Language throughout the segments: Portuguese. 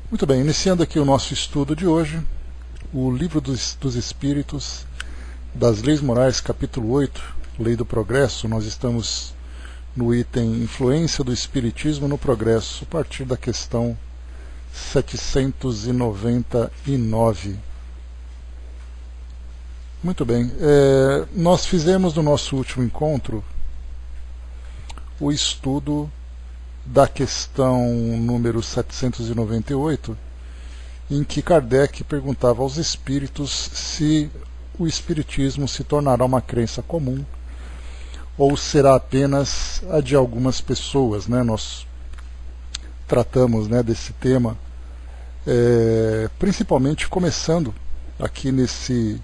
Muito bem, iniciando aqui o nosso estudo de hoje, o Livro dos Espíritos, das Leis Morais, capítulo 8, Lei do Progresso. Nós estamos no item Influência do Espiritismo no Progresso, a partir da questão 799. Muito bem, nós fizemos no nosso último encontro o estudo da questão número 798, em que Kardec perguntava aos espíritos se o espiritismo se tornará uma crença comum ou será apenas a de algumas pessoas, né? Nós tratamos, né, desse tema, principalmente começando aqui nesse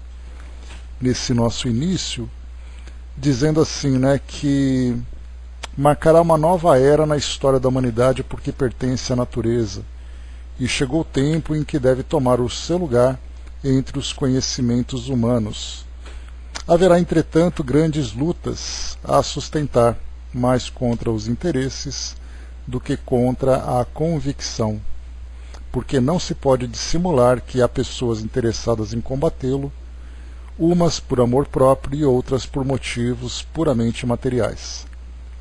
nosso início, dizendo assim, né, que marcará uma nova era na história da humanidade porque pertence à natureza, e chegou o tempo em que deve tomar o seu lugar entre os conhecimentos humanos. Haverá, entretanto, grandes lutas a sustentar, mais contra os interesses do que contra a convicção, porque não se pode dissimular que há pessoas interessadas em combatê-lo, umas por amor próprio e outras por motivos puramente materiais.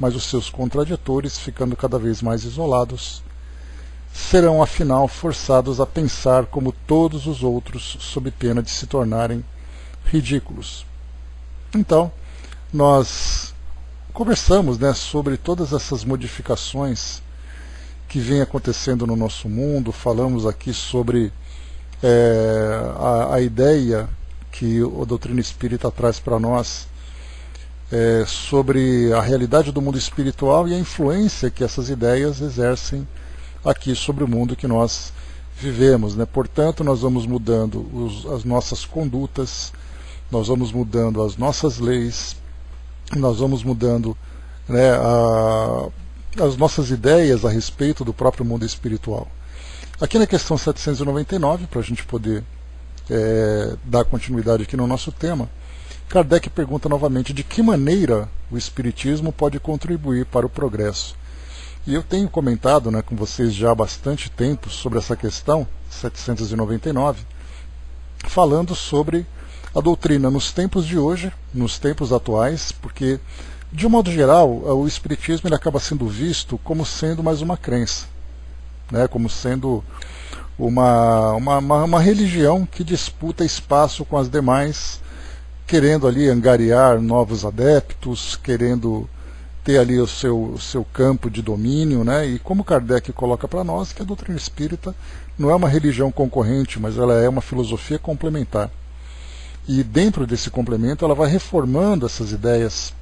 Mas os seus contraditores, ficando cada vez mais isolados, serão afinal forçados a pensar como todos os outros, sob pena de se tornarem ridículos. Então, nós conversamos, né, sobre todas essas modificações que vêm acontecendo no nosso mundo. Falamos aqui sobre a ideia que a doutrina espírita traz para nós, sobre a realidade do mundo espiritual e a influência que essas ideias exercem aqui sobre o mundo que nós vivemos, né? Portanto, nós vamos mudando as nossas condutas, nós vamos mudando as nossas leis, nós vamos mudando, né, as nossas ideias a respeito do próprio mundo espiritual. Aqui na questão 799, para a gente poder dar continuidade aqui no nosso tema, Kardec pergunta novamente de que maneira o Espiritismo pode contribuir para o progresso. E eu tenho comentado, né, com vocês já há bastante tempo sobre essa questão 799, falando sobre a doutrina nos tempos de hoje, nos tempos atuais, porque, de um modo geral, o Espiritismo ele acaba sendo visto como sendo mais uma crença, né, como sendo uma religião que disputa espaço com as demais, querendo ali angariar novos adeptos, querendo ter ali o seu campo de domínio, né? E como Kardec coloca para nós, que a doutrina espírita não é uma religião concorrente, mas ela é uma filosofia complementar. E dentro desse complemento ela vai reformando essas ideias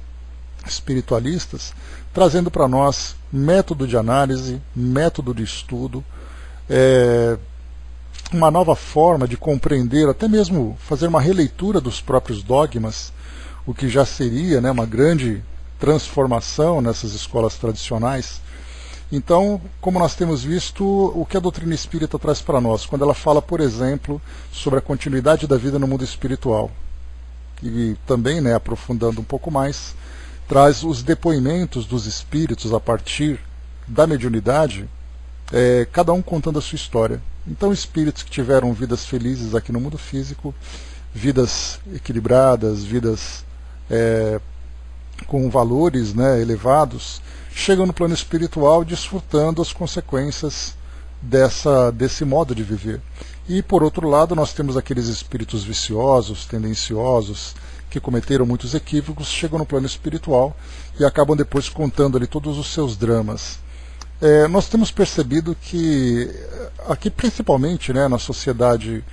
espiritualistas, trazendo para nós método de análise, método de estudo, uma nova forma de compreender, até mesmo fazer uma releitura dos próprios dogmas, o que já seria, né, uma grande transformação nessas escolas tradicionais. Então, como nós temos visto, o que a doutrina espírita traz para nós, quando ela fala, por exemplo, sobre a continuidade da vida no mundo espiritual, e também, né, aprofundando um pouco mais, traz os depoimentos dos espíritos a partir da mediunidade, cada um contando a sua história. Então, espíritos que tiveram vidas felizes aqui no mundo físico, vidas equilibradas, vidas com valores, né, elevados, chegam no plano espiritual desfrutando as consequências desse modo de viver. E, por outro lado, nós temos aqueles espíritos viciosos, tendenciosos, que cometeram muitos equívocos, chegam no plano espiritual e acabam depois contando ali todos os seus dramas. Nós temos percebido que aqui, principalmente, né, na sociedade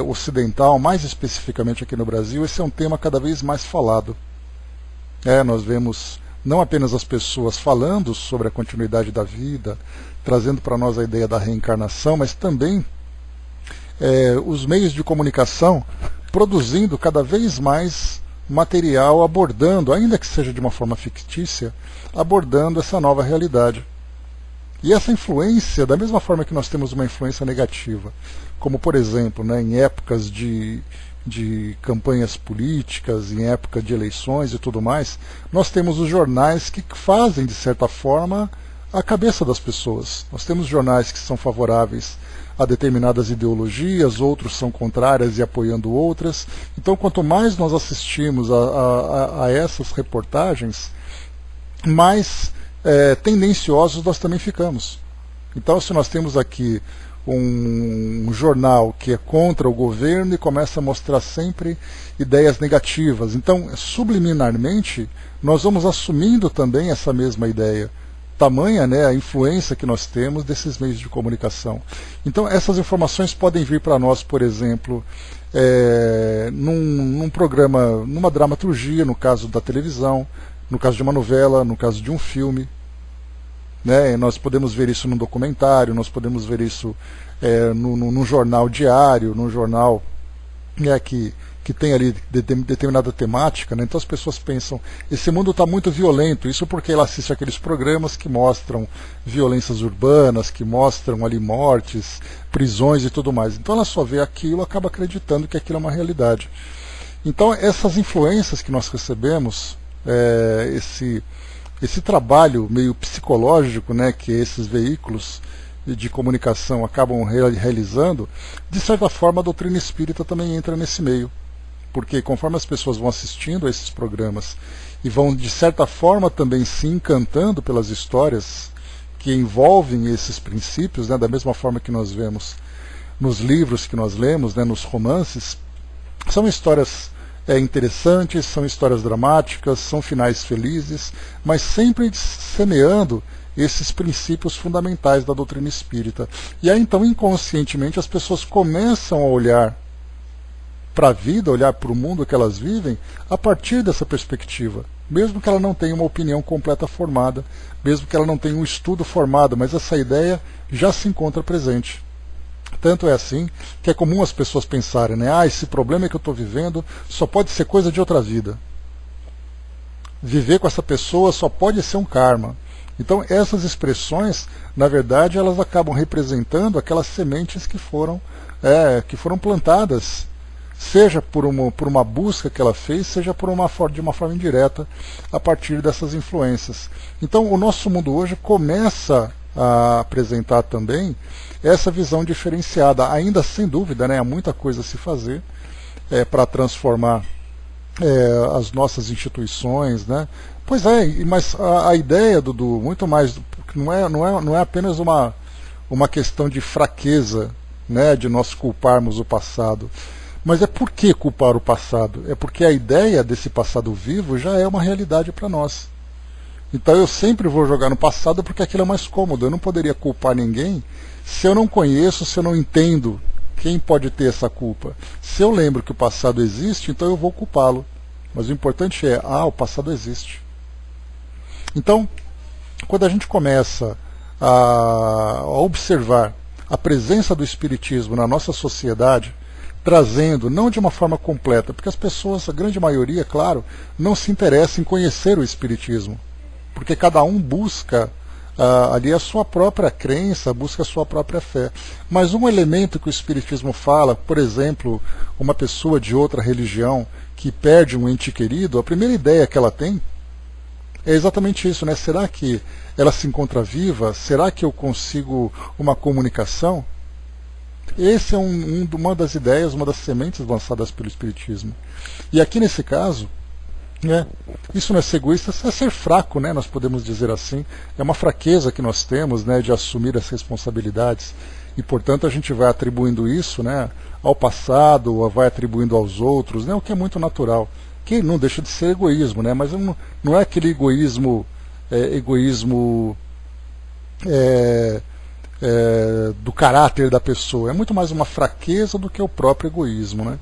ocidental, mais especificamente aqui no Brasil, esse é um tema cada vez mais falado. Nós vemos não apenas as pessoas falando sobre a continuidade da vida, trazendo para nós a ideia da reencarnação, mas também os meios de comunicação produzindo cada vez mais material abordando, ainda que seja de uma forma fictícia, abordando essa nova realidade. E essa influência, da mesma forma que nós temos uma influência negativa, como por exemplo, né, em épocas de campanhas políticas, em época de eleições e tudo mais, nós temos os jornais que fazem, de certa forma, a cabeça das pessoas. Nós temos jornais que são favoráveis a determinadas ideologias, outros são contrárias e apoiando outras. Então, quanto mais nós assistimos a essas reportagens, mais tendenciosos nós também ficamos. Então, se nós temos aqui um jornal que é contra o governo e começa a mostrar sempre ideias negativas, então, subliminarmente, nós vamos assumindo também essa mesma ideia. Tamanha, né, a influência que nós temos desses meios de comunicação. Então, essas informações podem vir para nós, por exemplo, num programa, numa dramaturgia, no caso da televisão, no caso de uma novela, no caso de um filme. Né? Nós podemos ver isso num documentário, nós podemos ver isso num jornal diário, num jornal, né, que tem ali determinada temática, né? Então as pessoas pensam, esse mundo está muito violento, isso porque ela assiste aqueles programas que mostram violências urbanas, que mostram ali mortes, prisões e tudo mais. Então ela só vê aquilo, acaba acreditando que aquilo é uma realidade. Então essas influências que nós recebemos, esse trabalho meio psicológico, né, que esses veículos de comunicação acabam realizando, de certa forma a doutrina espírita também entra nesse meio. Porque conforme as pessoas vão assistindo a esses programas e vão, de certa forma, também se encantando pelas histórias que envolvem esses princípios, né, da mesma forma que nós vemos nos livros que nós lemos, né, nos romances, são histórias interessantes, são histórias dramáticas, são finais felizes, mas sempre semeando esses princípios fundamentais da doutrina espírita. E aí, então, inconscientemente, as pessoas começam a olhar para a vida, olhar para o mundo que elas vivem a partir dessa perspectiva, mesmo que ela não tenha uma opinião completa formada, mesmo que ela não tenha um estudo formado, mas essa ideia já se encontra presente. Tanto é assim que é comum as pessoas pensarem, né, esse problema que eu estou vivendo só pode ser coisa de outra vida. Viver com essa pessoa só pode ser um karma. Então essas expressões, na verdade, elas acabam representando aquelas sementes que foram plantadas, seja por uma busca que ela fez, seja de uma forma indireta, a partir dessas influências. Então o nosso mundo hoje começa a apresentar também essa visão diferenciada. Ainda sem dúvida, né, há muita coisa a se fazer para transformar as nossas instituições, né? Pois mas a ideia, Dudu, muito mais, não é apenas uma questão de fraqueza, né, de nós culparmos o passado. Mas por que culpar o passado? É porque a ideia desse passado vivo já é uma realidade para nós. Então eu sempre vou jogar no passado porque aquilo é mais cômodo. Eu não poderia culpar ninguém se eu não conheço, se eu não entendo quem pode ter essa culpa. Se eu lembro que o passado existe, então eu vou culpá-lo. Mas o importante é, o passado existe. Então, quando a gente começa a observar a presença do espiritismo na nossa sociedade, trazendo, não de uma forma completa, porque as pessoas, a grande maioria, claro, não se interessa em conhecer o espiritismo, porque cada um busca ali a sua própria crença, busca a sua própria fé. Mas um elemento que o espiritismo fala, por exemplo, uma pessoa de outra religião que perde um ente querido, a primeira ideia que ela tem é exatamente isso, né? Será que ela se encontra viva? Será que eu consigo uma comunicação? Esse é uma das ideias, uma das sementes lançadas pelo Espiritismo. E aqui nesse caso, né, isso não é ser egoísta, é ser fraco, né, nós podemos dizer assim. É uma fraqueza que nós temos, né, de assumir as responsabilidades. E, portanto, a gente vai atribuindo isso, né, ao passado, vai atribuindo aos outros, né, o que é muito natural. Que não deixa de ser egoísmo, né, mas não é aquele egoísmo do caráter da pessoa, é muito mais uma fraqueza do que o próprio egoísmo, né?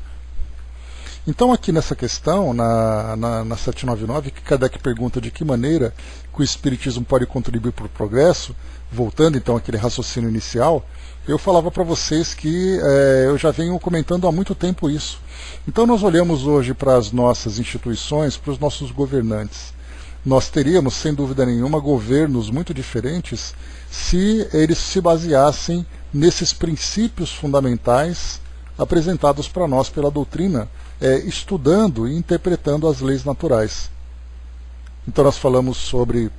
Então aqui nessa questão, na 799, que Kardec pergunta de que maneira que o Espiritismo pode contribuir para o progresso, voltando então àquele raciocínio inicial, eu falava para vocês que eu já venho comentando há muito tempo isso. Então nós olhamos hoje para as nossas instituições, para os nossos governantes. Nós teríamos, sem dúvida nenhuma, governos muito diferentes se eles se baseassem nesses princípios fundamentais apresentados para nós pela doutrina, estudando e interpretando as leis naturais. Então nós falamos sobre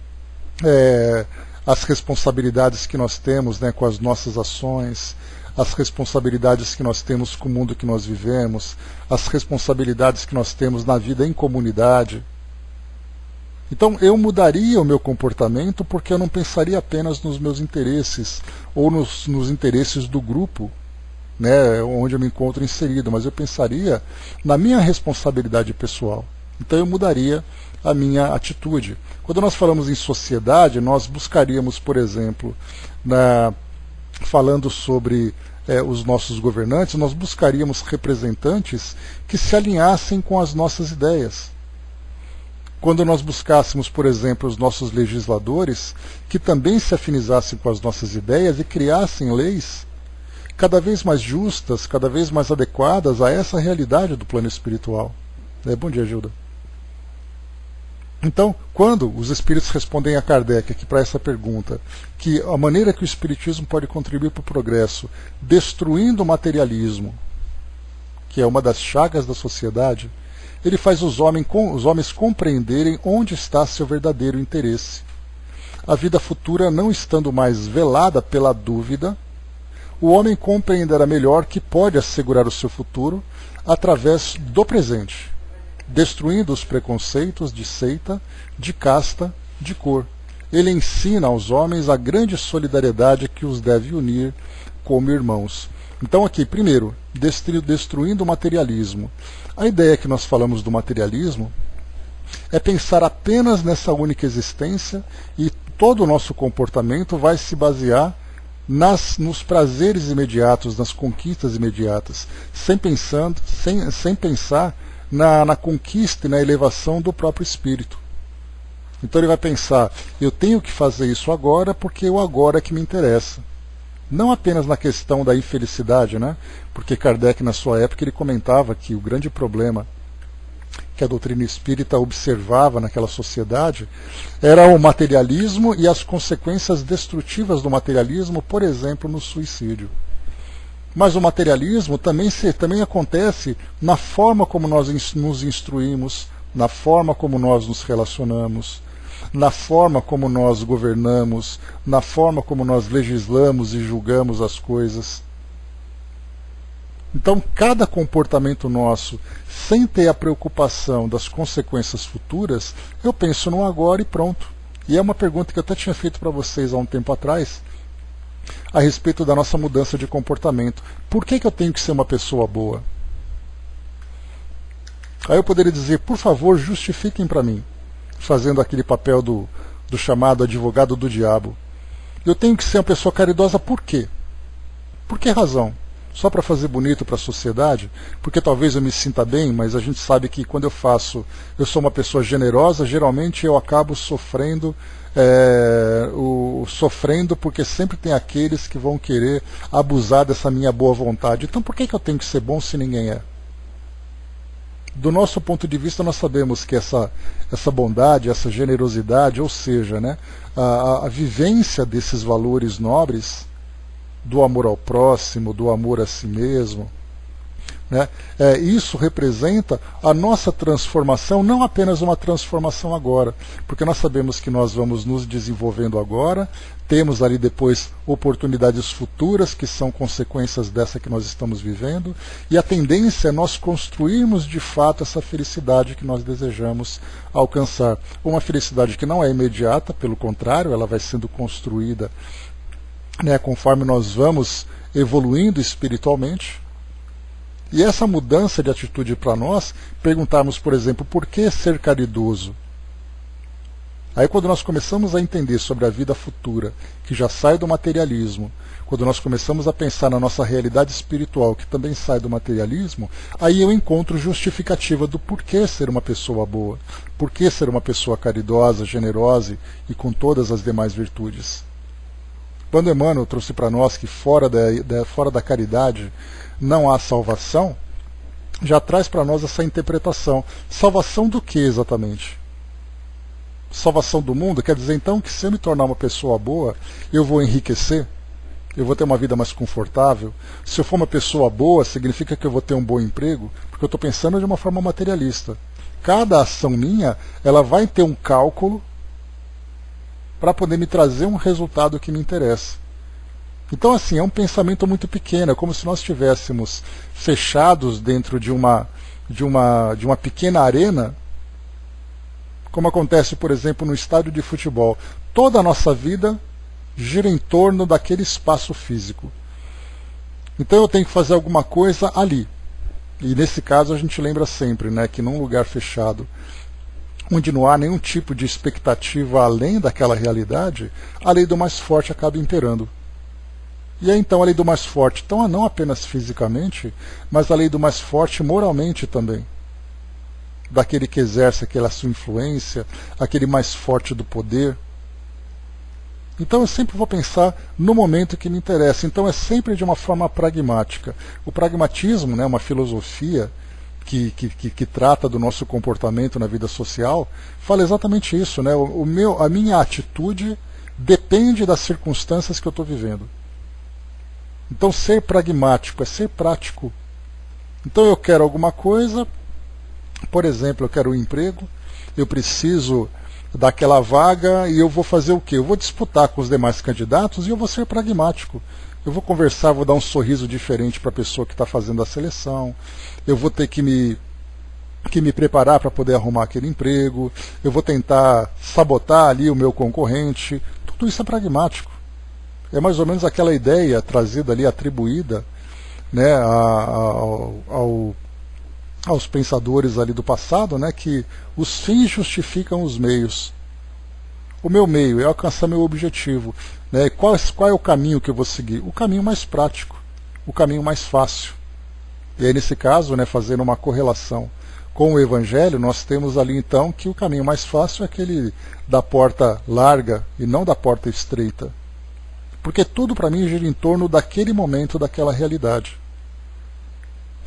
as responsabilidades que nós temos, né, com as nossas ações, as responsabilidades que nós temos com o mundo que nós vivemos, as responsabilidades que nós temos na vida em comunidade. Então eu mudaria o meu comportamento porque eu não pensaria apenas nos meus interesses ou nos interesses do grupo, né, onde eu me encontro inserido, mas eu pensaria na minha responsabilidade pessoal. Então eu mudaria a minha atitude. Quando nós falamos em sociedade, nós buscaríamos, por exemplo, falando sobre os nossos governantes, nós buscaríamos representantes que se alinhassem com as nossas ideias. Quando nós buscássemos, por exemplo, os nossos legisladores, que também se afinizassem com as nossas ideias e criassem leis cada vez mais justas, cada vez mais adequadas a essa realidade do plano espiritual. Bom dia, Gilda. Então, quando os espíritos respondem a Kardec aqui para essa pergunta, que a maneira que o espiritismo pode contribuir para o progresso, destruindo o materialismo, que é uma das chagas da sociedade, ele faz os homens compreenderem onde está seu verdadeiro interesse. A vida futura não estando mais velada pela dúvida, o homem compreenderá melhor que pode assegurar o seu futuro através do presente, destruindo os preconceitos de seita, de casta, de cor. Ele ensina aos homens a grande solidariedade que os deve unir como irmãos. Então aqui, primeiro, destruindo o materialismo. A ideia que nós falamos do materialismo é pensar apenas nessa única existência e todo o nosso comportamento vai se basear nos prazeres imediatos, nas conquistas imediatas, sem pensar na conquista e na elevação do próprio espírito. Então ele vai pensar, eu tenho que fazer isso agora porque o agora é que me interessa. Não apenas na questão da infelicidade, né? Porque Kardec, na sua época, ele comentava que o grande problema que a doutrina espírita observava naquela sociedade era o materialismo e as consequências destrutivas do materialismo, por exemplo, no suicídio. Mas o materialismo também acontece na forma como nós nos instruímos, na forma como nós nos relacionamos, na forma como nós governamos, na forma como nós legislamos e julgamos as coisas. Então, cada comportamento nosso, sem ter a preocupação das consequências futuras, eu penso no agora e pronto. E é uma pergunta que eu até tinha feito para vocês há um tempo atrás, a respeito da nossa mudança de comportamento. Por que eu tenho que ser uma pessoa boa? Aí eu poderia dizer, por favor, justifiquem para mim, fazendo aquele papel do chamado advogado do diabo. Eu tenho que ser uma pessoa caridosa por quê? Por que razão? Só para fazer bonito para a sociedade? Porque talvez eu me sinta bem, mas a gente sabe que quando eu sou uma pessoa generosa, geralmente eu acabo sofrendo porque sempre tem aqueles que vão querer abusar dessa minha boa vontade. Então por que eu tenho que ser bom se ninguém é? Do nosso ponto de vista, nós sabemos que essa bondade, essa generosidade, ou seja, né, a vivência desses valores nobres, do amor ao próximo, do amor a si mesmo, né, isso representa a nossa transformação, não apenas uma transformação agora, porque nós sabemos que nós vamos nos desenvolvendo agora, temos ali depois oportunidades futuras que são consequências dessa que nós estamos vivendo, e a tendência é nós construirmos de fato essa felicidade que nós desejamos alcançar. Uma felicidade que não é imediata, pelo contrário, ela vai sendo construída, né, conforme nós vamos evoluindo espiritualmente. E essa mudança de atitude para nós, perguntarmos, por exemplo, por que ser caridoso? Aí quando nós começamos a entender sobre a vida futura, que já sai do materialismo, quando nós começamos a pensar na nossa realidade espiritual, que também sai do materialismo, aí eu encontro justificativa do porquê ser uma pessoa boa, porquê ser uma pessoa caridosa, generosa e com todas as demais virtudes. Quando Emmanuel trouxe para nós que fora da caridade não há salvação, já traz para nós essa interpretação. Salvação do que exatamente? Salvação do mundo? Quer dizer então que se eu me tornar uma pessoa boa, eu vou enriquecer? Eu vou ter uma vida mais confortável? Se eu for uma pessoa boa, significa que eu vou ter um bom emprego? Porque eu estou pensando de uma forma materialista. Cada ação minha, ela vai ter um cálculo para poder me trazer um resultado que me interessa. Então, assim, é um pensamento muito pequeno, é como se nós estivéssemos fechados dentro de uma pequena arena, como acontece, por exemplo, no estádio de futebol. Toda a nossa vida gira em torno daquele espaço físico. Então eu tenho que fazer alguma coisa ali. E nesse caso a gente lembra sempre, né, que num lugar fechado, onde não há nenhum tipo de expectativa além daquela realidade, a lei do mais forte acaba imperando. E é então a lei do mais forte, então não apenas fisicamente, mas a lei do mais forte moralmente também. Daquele que exerce aquela sua influência, aquele mais forte do poder. Então eu sempre vou pensar no momento que me interessa. Então é sempre de uma forma pragmática. O pragmatismo, né, uma filosofia que trata do nosso comportamento na vida social, fala exatamente isso, né? A minha atitude depende das circunstâncias que eu estou vivendo. Então ser pragmático é ser prático. Então eu quero alguma coisa, por exemplo, eu quero um emprego, eu preciso daquela vaga e eu vou fazer o quê? Eu vou disputar com os demais candidatos e eu vou ser pragmático. Eu vou conversar, vou dar um sorriso diferente para a pessoa que está fazendo a seleção, eu vou ter que me preparar para poder arrumar aquele emprego, eu vou tentar sabotar ali o meu concorrente. Tudo isso é pragmático. É mais ou menos aquela ideia trazida ali, atribuída, né, aos pensadores ali do passado, né, que os fins justificam os meios. O meu meio é alcançar meu objetivo. Né, qual é o caminho que eu vou seguir? O caminho mais prático, o caminho mais fácil. E aí, nesse caso, né, fazendo uma correlação com o Evangelho, nós temos ali então que o caminho mais fácil é aquele da porta larga e não da porta estreita. Porque tudo para mim gira em torno daquele momento, daquela realidade.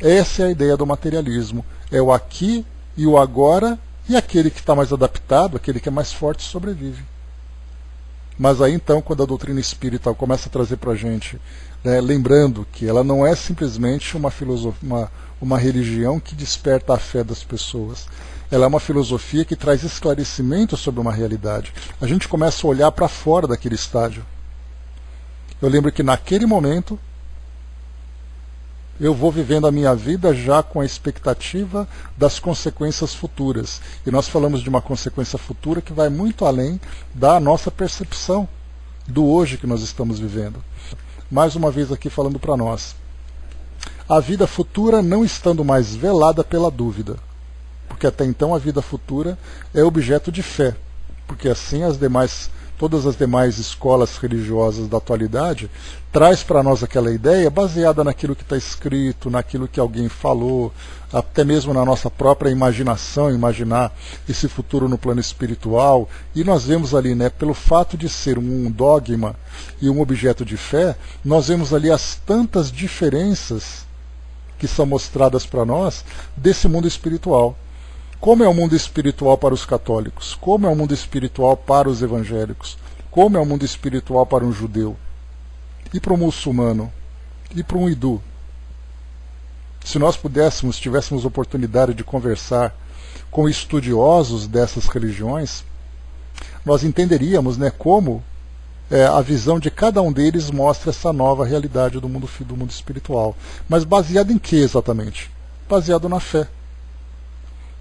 Essa é a ideia do materialismo. É o aqui e o agora, e aquele que está mais adaptado, aquele que é mais forte, sobrevive. Mas aí então, quando a doutrina espírita começa a trazer para a gente, né, lembrando que ela não é simplesmente uma filosofia, uma religião que desperta a fé das pessoas. Ela é uma filosofia que traz esclarecimento sobre uma realidade. A gente começa a olhar para fora daquele estádio. Eu lembro que naquele momento eu vou vivendo a minha vida já com a expectativa das consequências futuras. E nós falamos de uma consequência futura que vai muito além da nossa percepção do hoje que nós estamos vivendo. Mais uma vez aqui falando para nós. A vida futura não estando mais velada pela dúvida. Porque até então a vida futura é objeto de fé. Porque assim todas as demais escolas religiosas da atualidade traz para nós aquela ideia baseada naquilo que está escrito, naquilo que alguém falou, até mesmo na nossa própria imaginação, imaginar esse futuro no plano espiritual. E nós vemos ali, né, pelo fato de ser um dogma e um objeto de fé, nós vemos ali as tantas diferenças que são mostradas para nós desse mundo espiritual. Como é o mundo espiritual para os católicos? Como é o mundo espiritual para os evangélicos? Como é o mundo espiritual para um judeu? E para um muçulmano? E para um hindu? Se nós tivéssemos oportunidade de conversar com estudiosos dessas religiões, nós entenderíamos, né, como a visão de cada um deles mostra essa nova realidade do mundo espiritual. Mas baseado em que exatamente? Baseado na fé.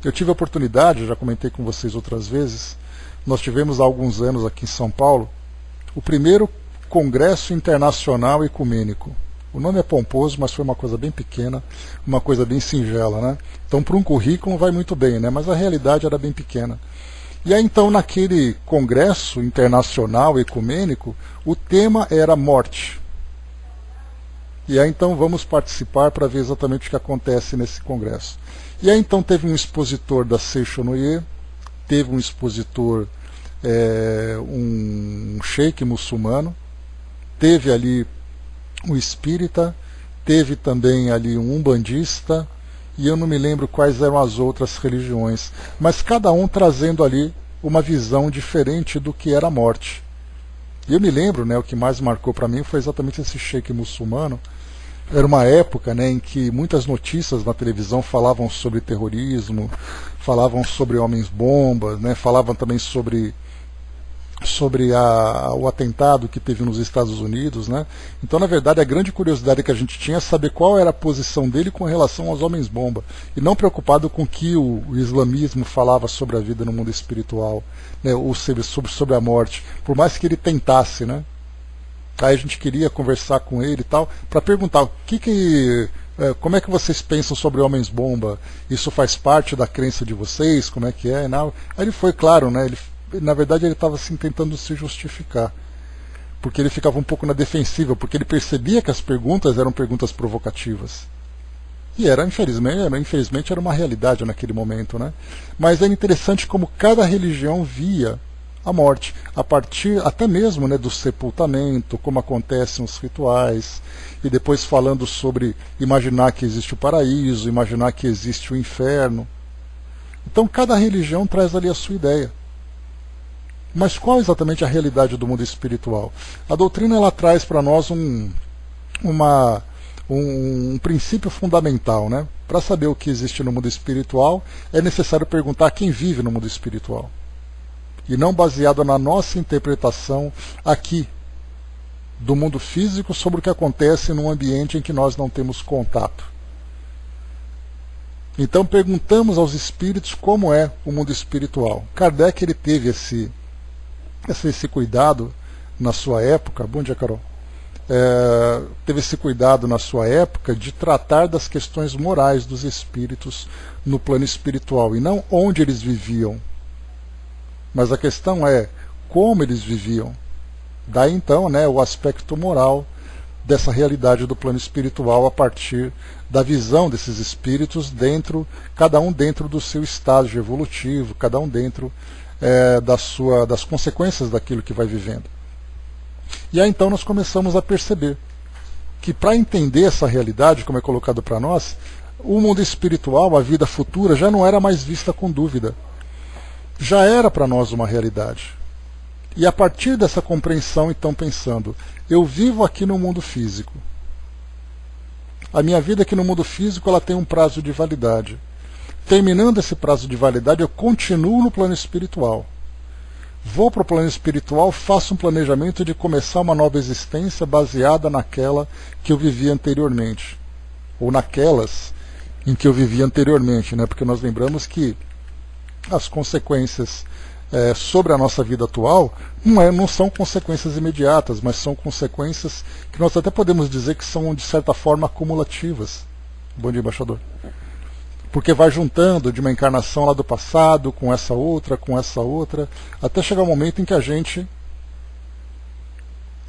Eu tive a oportunidade, já comentei com vocês outras vezes, nós tivemos há alguns anos aqui em São Paulo o primeiro Congresso Internacional Ecumênico. O nome é pomposo, mas foi uma coisa bem pequena, uma coisa bem singela, né? Então, para um currículo vai muito bem, né? Mas a realidade era bem pequena. E aí, então, naquele Congresso Internacional Ecumênico, o tema era morte. E aí, então, vamos participar para ver exatamente o que acontece nesse congresso. E aí então teve um expositor da Seishonoye, teve um expositor, um sheik muçulmano, teve ali um espírita, teve também ali um umbandista, e eu não me lembro quais eram as outras religiões, mas cada um trazendo ali uma visão diferente do que era a morte. E eu me lembro, né, o que mais marcou para mim foi exatamente esse sheik muçulmano. Era uma época, né, em que muitas notícias na televisão falavam sobre terrorismo, falavam sobre homens-bombas, né, falavam também sobre sobre o atentado que teve nos Estados Unidos, né? Então, na verdade, a grande curiosidade que a gente tinha é saber qual era a posição dele com relação aos homens-bomba, e não preocupado com o que o islamismo falava sobre a vida no mundo espiritual, né? Ou sobre a morte, por mais que ele tentasse, né? Aí a gente queria conversar com ele e tal, para perguntar como é que vocês pensam sobre homens-bomba? Isso faz parte da crença de vocês? Como é que é? Não. Aí ele foi claro, né? Na verdade ele estava assim, tentando se justificar, porque ele ficava um pouco na defensiva, porque ele percebia que as perguntas eram perguntas provocativas. E infelizmente era uma realidade naquele momento, né? Mas é interessante como cada religião via a morte, a partir até mesmo, né, do sepultamento, como acontecem os rituais, e depois falando sobre imaginar que existe o paraíso, imaginar que existe o inferno. Então cada religião traz ali a sua ideia. Mas qual exatamente a realidade do mundo espiritual? A doutrina ela traz para nós um princípio fundamental, né? Para saber o que existe no mundo espiritual, é necessário perguntar quem vive no mundo espiritual. E não baseado na nossa interpretação aqui do mundo físico sobre o que acontece num ambiente em que nós não temos contato. Então perguntamos aos espíritos como é o mundo espiritual. Kardec ele teve esse cuidado na sua época. Bom dia, Carol. Teve esse cuidado na sua época de tratar das questões morais dos espíritos no plano espiritual, e não onde eles viviam, mas a questão é como eles viviam. Daí então, né, o aspecto moral dessa realidade do plano espiritual a partir da visão desses espíritos, cada um dentro do seu estágio evolutivo, cada um dentro das consequências daquilo que vai vivendo. E aí então nós começamos a perceber que para entender essa realidade, como é colocado para nós, o mundo espiritual, a vida futura, já não era mais vista com dúvida. Já era para nós uma realidade. E a partir dessa compreensão, então, pensando, eu vivo aqui no mundo físico. A minha vida aqui no mundo físico ela tem um prazo de validade. Terminando esse prazo de validade, eu continuo no plano espiritual. Vou para o plano espiritual, faço um planejamento de começar uma nova existência baseada naquela que eu vivia anteriormente. Ou naquelas em que eu vivia anteriormente, né? Porque nós lembramos que as consequências sobre a nossa vida atual não são consequências imediatas, mas são consequências que nós até podemos dizer que são, de certa forma, acumulativas. Bom dia, embaixador. Porque vai juntando de uma encarnação lá do passado, com essa outra, até chegar o momento em que a gente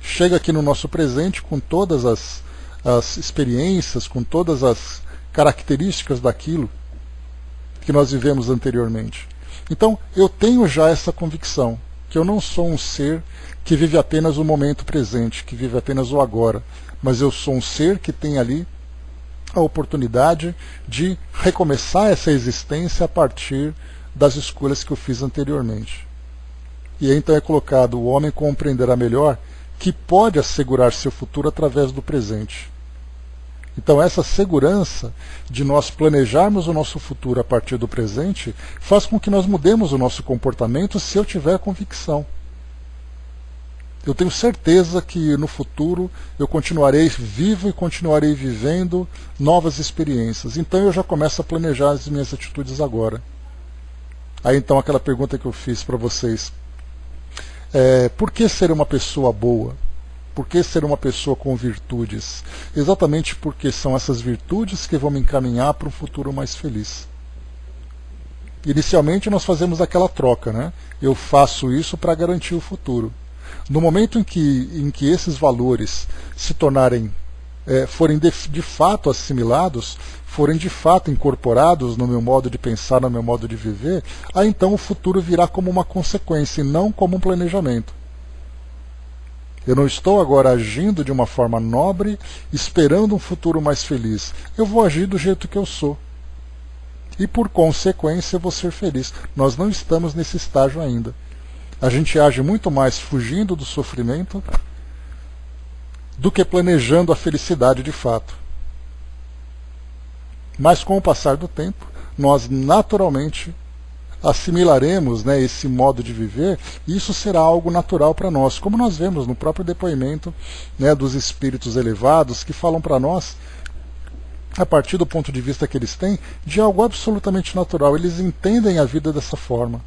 chega aqui no nosso presente com todas as experiências, com todas as características daquilo que nós vivemos anteriormente. Então, eu tenho já essa convicção, que eu não sou um ser que vive apenas o momento presente, que vive apenas o agora, mas eu sou um ser que tem ali a oportunidade de recomeçar essa existência a partir das escolhas que eu fiz anteriormente. E aí então é colocado: o homem compreenderá melhor que pode assegurar seu futuro através do presente. Então essa segurança de nós planejarmos o nosso futuro a partir do presente faz com que nós mudemos o nosso comportamento se eu tiver convicção. Eu tenho certeza que no futuro eu continuarei vivo e continuarei vivendo novas experiências. Então eu já começo a planejar as minhas atitudes agora. Aí então aquela pergunta que eu fiz para vocês. Por que ser uma pessoa boa? Por que ser uma pessoa com virtudes? Exatamente porque são essas virtudes que vão me encaminhar para um futuro mais feliz. Inicialmente nós fazemos aquela troca, né? Eu faço isso para garantir o futuro. No momento em que esses valores se tornarem, forem de fato assimilados, forem de fato incorporados no meu modo de pensar, no meu modo de viver, aí então o futuro virá como uma consequência e não como um planejamento. Eu não estou agora agindo de uma forma nobre, esperando um futuro mais feliz. Eu vou agir do jeito que eu sou. E por consequência eu vou ser feliz. Nós não estamos nesse estágio ainda. A gente age muito mais fugindo do sofrimento do que planejando a felicidade de fato. Mas com o passar do tempo, nós naturalmente assimilaremos, né, esse modo de viver, e isso será algo natural para nós, como nós vemos no próprio depoimento, né, dos espíritos elevados que falam para nós, a partir do ponto de vista que eles têm, de algo absolutamente natural. Eles entendem a vida dessa forma.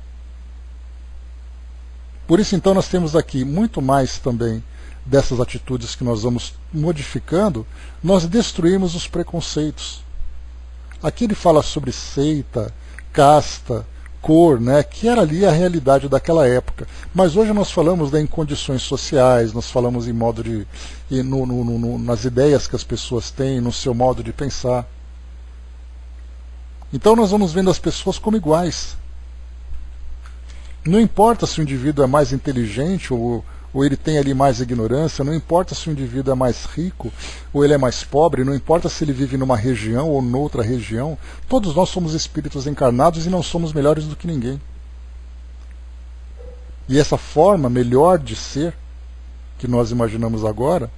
Por isso, então, nós temos aqui muito mais também dessas atitudes que nós vamos modificando, nós destruímos os preconceitos. Aqui ele fala sobre seita, casta, cor, né, que era ali a realidade daquela época. Mas hoje nós falamos, né, em condições sociais, nós falamos em modo de, nas ideias que as pessoas têm, no seu modo de pensar. Então nós vamos vendo as pessoas como iguais. Não importa se o indivíduo é mais inteligente ou ele tem ali mais ignorância, não importa se o indivíduo é mais rico ou ele é mais pobre, não importa se ele vive numa região ou noutra região, todos nós somos espíritos encarnados e não somos melhores do que ninguém. E essa forma melhor de ser, que nós imaginamos agora,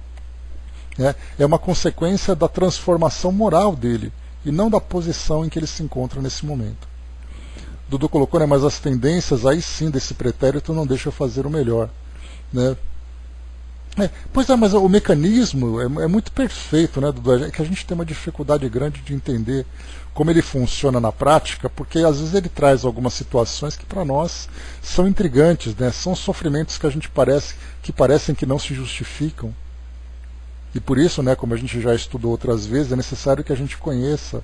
é uma consequência da transformação moral dele, e não da posição em que ele se encontra nesse momento. Dudu colocou, né, mas as tendências aí sim desse pretérito não deixam eu fazer o melhor. Né? Pois é, mas o mecanismo é muito perfeito, né, Dudu? É que a gente tem uma dificuldade grande de entender como ele funciona na prática, porque às vezes ele traz algumas situações que para nós são intrigantes, né? São sofrimentos que a gente parecem que não se justificam. E por isso, né, como a gente já estudou outras vezes, é necessário que a gente conheça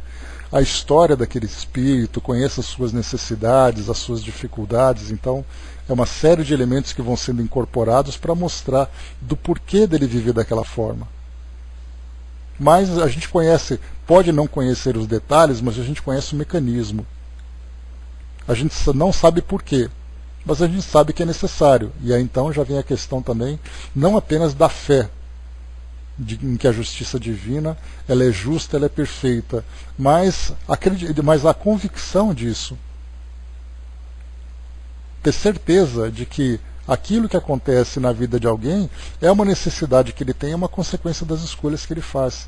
a história daquele espírito, conheça as suas necessidades, as suas dificuldades. Então, é uma série de elementos que vão sendo incorporados para mostrar do porquê dele viver daquela forma. Mas a gente conhece, pode não conhecer os detalhes, mas a gente conhece o mecanismo. A gente não sabe porquê, mas a gente sabe que é necessário. E aí então já vem a questão também, não apenas da fé, em que a justiça divina ela é justa, ela é perfeita, mas a convicção disso, ter certeza de que aquilo que acontece na vida de alguém é uma necessidade que ele tem, é uma consequência das escolhas que ele faz.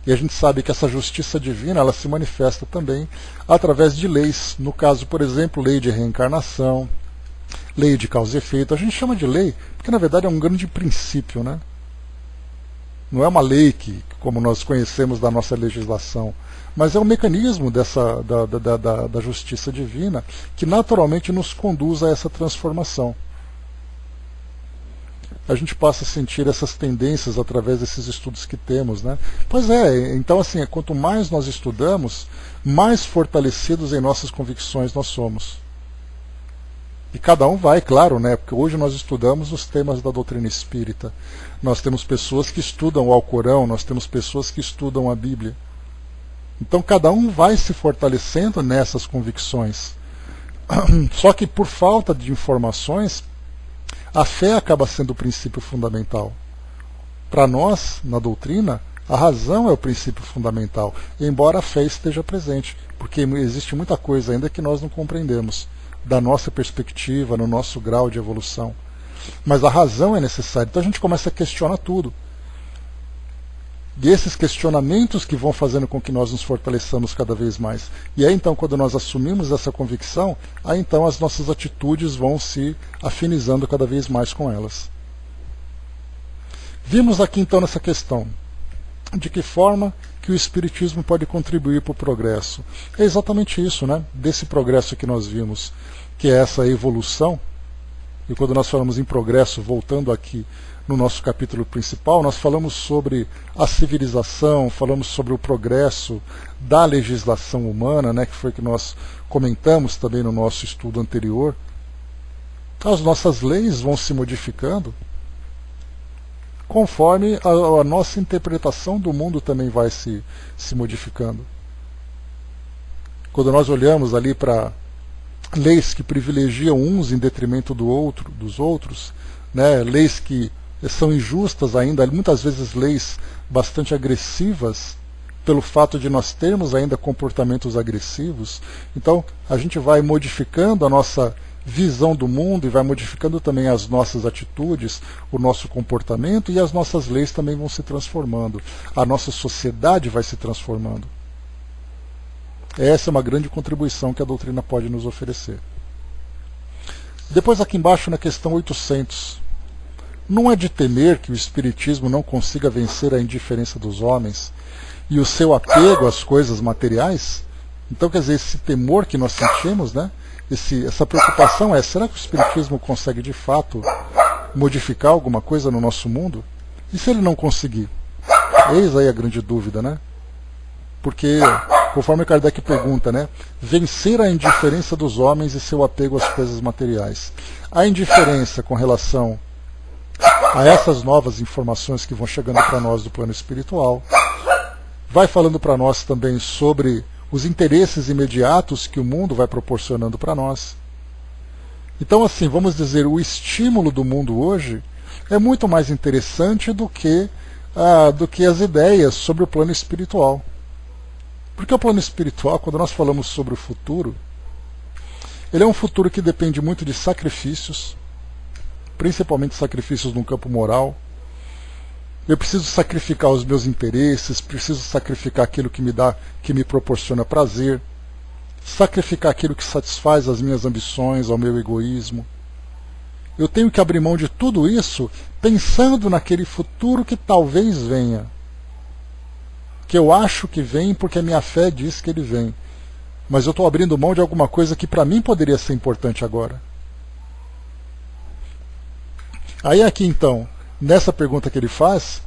E a gente sabe que essa justiça divina ela se manifesta também através de leis, no caso, por exemplo, lei de reencarnação, lei de causa e efeito. A gente chama de lei porque na verdade é um grande princípio, né? Não é uma lei como nós conhecemos da nossa legislação, mas é um mecanismo da justiça divina que naturalmente nos conduz a essa transformação. A gente passa a sentir essas tendências através desses estudos que temos, né? Pois é, então assim, quanto mais nós estudamos, mais fortalecidos em nossas convicções nós somos. E cada um vai, claro, né? Porque hoje nós estudamos os temas da doutrina espírita. Nós temos pessoas que estudam o Alcorão, nós temos pessoas que estudam a Bíblia. Então cada um vai se fortalecendo nessas convicções. Só que por falta de informações, a fé acaba sendo o princípio fundamental. Para nós, na doutrina, a razão é o princípio fundamental, embora a fé esteja presente, porque existe muita coisa ainda que nós não compreendemos, da nossa perspectiva, no nosso grau de evolução. Mas a razão é necessária. Então a gente começa a questionar tudo. E esses questionamentos que vão fazendo com que nós nos fortaleçamos cada vez mais. E aí então, quando nós assumimos essa convicção, aí então as nossas atitudes vão se afinizando cada vez mais com elas. Vimos aqui então nessa questão de que forma que o Espiritismo pode contribuir para o progresso. É exatamente isso, né? Desse progresso que nós vimos, que é essa evolução. E quando nós falamos em progresso, voltando aqui no nosso capítulo principal, nós falamos sobre a civilização, falamos sobre o progresso da legislação humana, né? Que foi que nós comentamos também no nosso estudo anterior. As nossas leis vão se modificando conforme a nossa interpretação do mundo também vai se modificando. Quando nós olhamos ali para leis que privilegiam uns em detrimento dos outros, né, leis que são injustas ainda, muitas vezes leis bastante agressivas, pelo fato de nós termos ainda comportamentos agressivos, então a gente vai modificando a nossa visão do mundo e vai modificando também as nossas atitudes, o nosso comportamento, e as nossas leis também vão se transformando. A nossa sociedade vai se transformando. Essa é uma grande contribuição que a doutrina pode nos oferecer. Depois aqui embaixo na questão 800. Não é de temer que o Espiritismo não consiga vencer a indiferença dos homens e o seu apego às coisas materiais? Então, quer dizer, esse temor que nós sentimos, né? Essa preocupação será que o Espiritismo consegue de fato modificar alguma coisa no nosso mundo? E se ele não conseguir? Eis aí a grande dúvida, né? Porque, conforme Kardec pergunta, né? Vencer a indiferença dos homens e seu apego às coisas materiais. A indiferença com relação a essas novas informações que vão chegando para nós do plano espiritual, vai falando para nós também sobre os interesses imediatos que o mundo vai proporcionando para nós. Então, assim, vamos dizer, o estímulo do mundo hoje é muito mais interessante do que as ideias sobre o plano espiritual. Porque o plano espiritual, quando nós falamos sobre o futuro, ele é um futuro que depende muito de sacrifícios, principalmente sacrifícios no campo moral. Eu preciso sacrificar os meus interesses, preciso sacrificar aquilo que me proporciona prazer, sacrificar aquilo que satisfaz as minhas ambições, ao meu egoísmo. Eu tenho que abrir mão de tudo isso pensando naquele futuro que talvez venha, que eu acho que vem porque a minha fé diz que ele vem, mas eu estou abrindo mão de alguma coisa que para mim poderia ser importante agora. Aí aqui então, nessa pergunta que ele faz,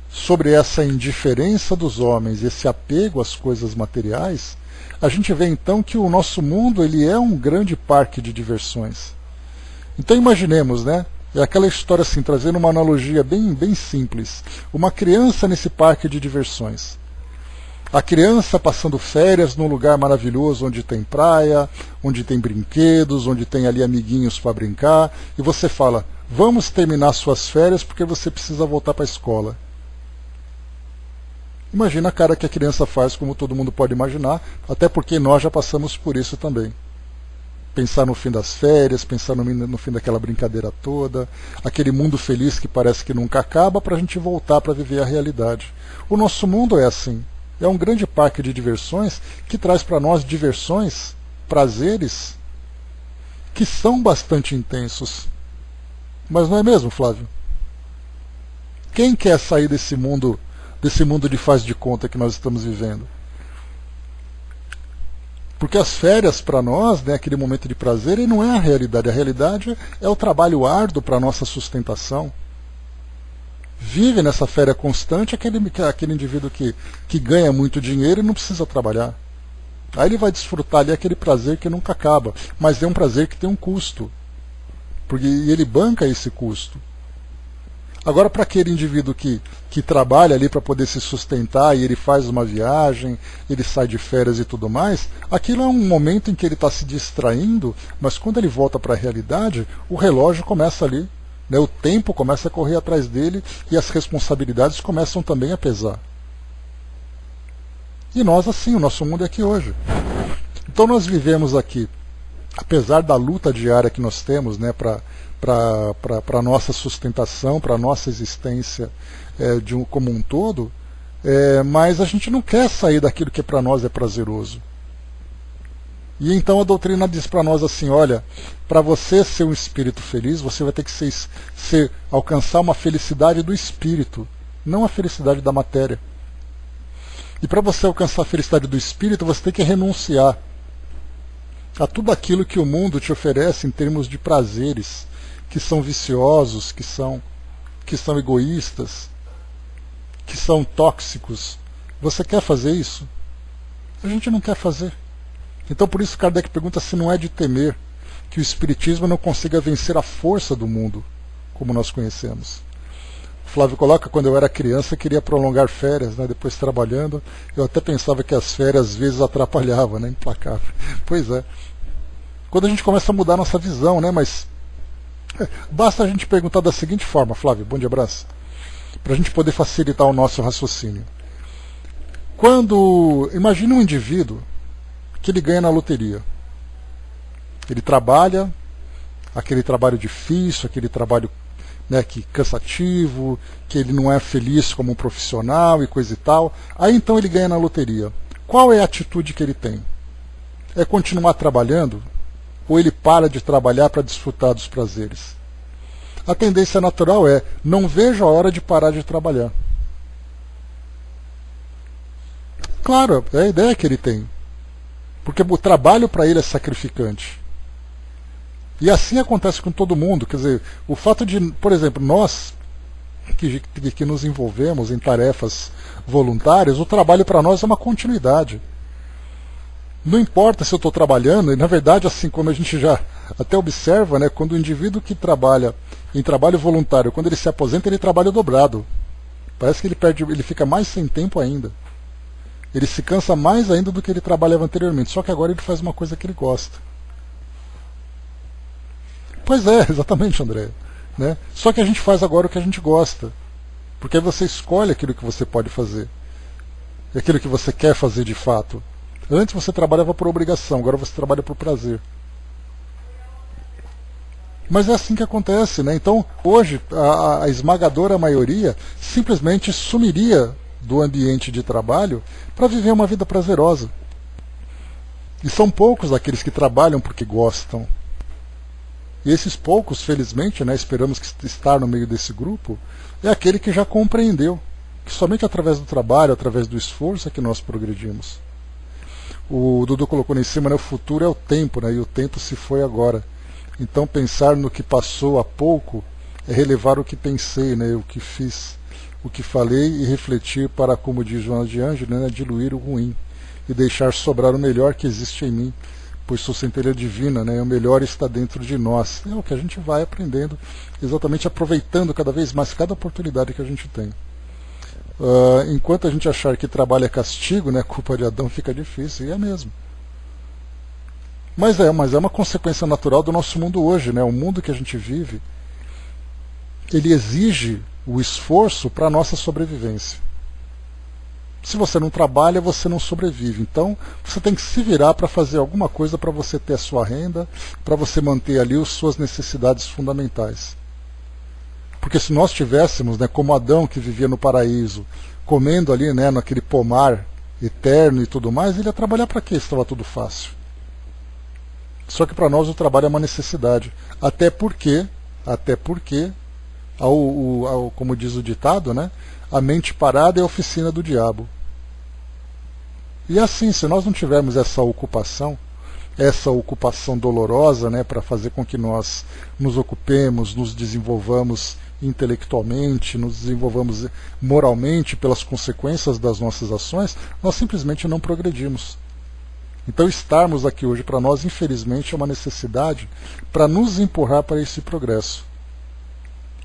sobre essa indiferença dos homens, esse apego às coisas materiais, a gente vê então que o nosso mundo ele é um grande parque de diversões. Então imaginemos, né? É aquela história assim, trazendo uma analogia bem simples. Uma criança nesse parque de diversões. A criança passando férias num lugar maravilhoso onde tem praia, onde tem brinquedos, onde tem ali amiguinhos para brincar, e você fala, vamos terminar suas férias porque você precisa voltar para a escola. Imagina a cara que a criança faz, como todo mundo pode imaginar, até porque nós já passamos por isso também. Pensar no fim das férias, pensar no fim daquela brincadeira toda, aquele mundo feliz que parece que nunca acaba, para a gente voltar para viver a realidade. O nosso mundo é assim, é um grande parque de diversões que traz para nós diversões, prazeres, que são bastante intensos. Mas não é mesmo, Flávio? Quem quer sair desse mundo de faz de conta que nós estamos vivendo? Porque as férias para nós, né, aquele momento de prazer, ele não é a realidade é o trabalho árduo para a nossa sustentação. Vive nessa férias constante aquele indivíduo que ganha muito dinheiro e não precisa trabalhar. Aí ele vai desfrutar ali aquele prazer que nunca acaba, mas é um prazer que tem um custo, porque ele banca esse custo. Agora, para aquele indivíduo que trabalha ali para poder se sustentar e ele faz uma viagem, ele sai de férias e tudo mais, aquilo é um momento em que ele está se distraindo, mas quando ele volta para a realidade, o relógio começa ali, né, o tempo começa a correr atrás dele e as responsabilidades começam também a pesar. E nós assim, o nosso mundo é aqui hoje. Então nós vivemos aqui, apesar da luta diária que nós temos, né, para a nossa sustentação, para a nossa existência como um todo, mas a gente não quer sair daquilo que para nós é prazeroso. E então a doutrina diz para nós assim, olha, para você ser um espírito feliz, você vai ter que alcançar uma felicidade do espírito, não a felicidade da matéria. E para você alcançar a felicidade do espírito, você tem que renunciar a tudo aquilo que o mundo te oferece em termos de prazeres, que são viciosos, que são egoístas, que são tóxicos. Você quer fazer isso? A gente não quer fazer. Então por isso Kardec pergunta se não é de temer que o Espiritismo não consiga vencer a força do mundo, como nós conhecemos. O Flávio coloca, quando eu era criança, queria prolongar férias, né, depois trabalhando, eu até pensava que as férias às vezes atrapalhavam, né, implacável. Pois é. Quando a gente começa a mudar a nossa visão, né, mas basta a gente perguntar da seguinte forma, Flávio, bom dia, abraço, para a gente poder facilitar o nosso raciocínio. Imagine um indivíduo que ele ganha na loteria. Ele trabalha, aquele trabalho difícil, aquele trabalho, né, cansativo, que ele não é feliz como um profissional e coisa e tal. Aí então ele ganha na loteria. qual é a atitude que ele tem? É continuar trabalhando? Ou ele para de trabalhar para desfrutar dos prazeres? A tendência natural é, não vejo a hora de parar de trabalhar. Claro, é a ideia que ele tem. Porque o trabalho para ele é sacrificante. E assim acontece com todo mundo. Quer dizer, o fato de, por exemplo, nós que nos envolvemos em tarefas voluntárias, o trabalho para nós é uma continuidade. Não importa se eu estou trabalhando, e na verdade, assim como a gente já até observa, né, quando o indivíduo que trabalha em trabalho voluntário, quando ele se aposenta, ele trabalha dobrado. Parece que ele fica mais sem tempo ainda. Ele se cansa mais ainda do que ele trabalhava anteriormente, só que agora ele faz uma coisa que ele gosta. Pois é, exatamente, André. Né? Só que a gente faz agora o que a gente gosta. Porque aí você escolhe aquilo que você pode fazer. E aquilo que você quer fazer de fato. Antes você trabalhava por obrigação, agora você trabalha por prazer. Mas é assim que acontece, né? Então, hoje, a esmagadora maioria simplesmente sumiria do ambiente de trabalho para viver uma vida prazerosa. E são poucos aqueles que trabalham porque gostam. E esses poucos, felizmente, né, esperamos que estar no meio desse grupo, é aquele que já compreendeu que somente através do trabalho, através do esforço é que nós progredimos. O Dudu colocou em cima, né, o futuro é o tempo, né, e o tempo se foi agora. Então pensar no que passou há pouco é relevar o que pensei, né, o que fiz, o que falei e refletir para, como diz Joana de Ângelo, né, diluir o ruim e deixar sobrar o melhor que existe em mim, pois sou centelha divina, né, o melhor está dentro de nós. É o que a gente vai aprendendo, exatamente aproveitando cada vez mais cada oportunidade que a gente tem. Enquanto a gente achar que trabalho é castigo, né, culpa de Adão, fica difícil, e é mesmo. Mas é uma consequência natural do nosso mundo hoje, né? O mundo que a gente vive, ele exige o esforço para a nossa sobrevivência. Se você não trabalha, você não sobrevive. Então, você tem que se virar para fazer alguma coisa para você ter a sua renda, para você manter ali as suas necessidades fundamentais. Porque se nós tivéssemos, né, como Adão que vivia no paraíso, comendo ali, né, naquele pomar eterno e tudo mais, ele ia trabalhar para quê? Estava tudo fácil. Só que para nós o trabalho é uma necessidade. Até porque como diz o ditado, né, a mente parada é a oficina do diabo. E assim, se nós não tivermos essa ocupação dolorosa, né, para fazer com que nós nos ocupemos, nos desenvolvamos intelectualmente, nos desenvolvamos moralmente pelas consequências das nossas ações, nós simplesmente não progredimos. Então estarmos aqui hoje para nós, infelizmente, é uma necessidade para nos empurrar para esse progresso.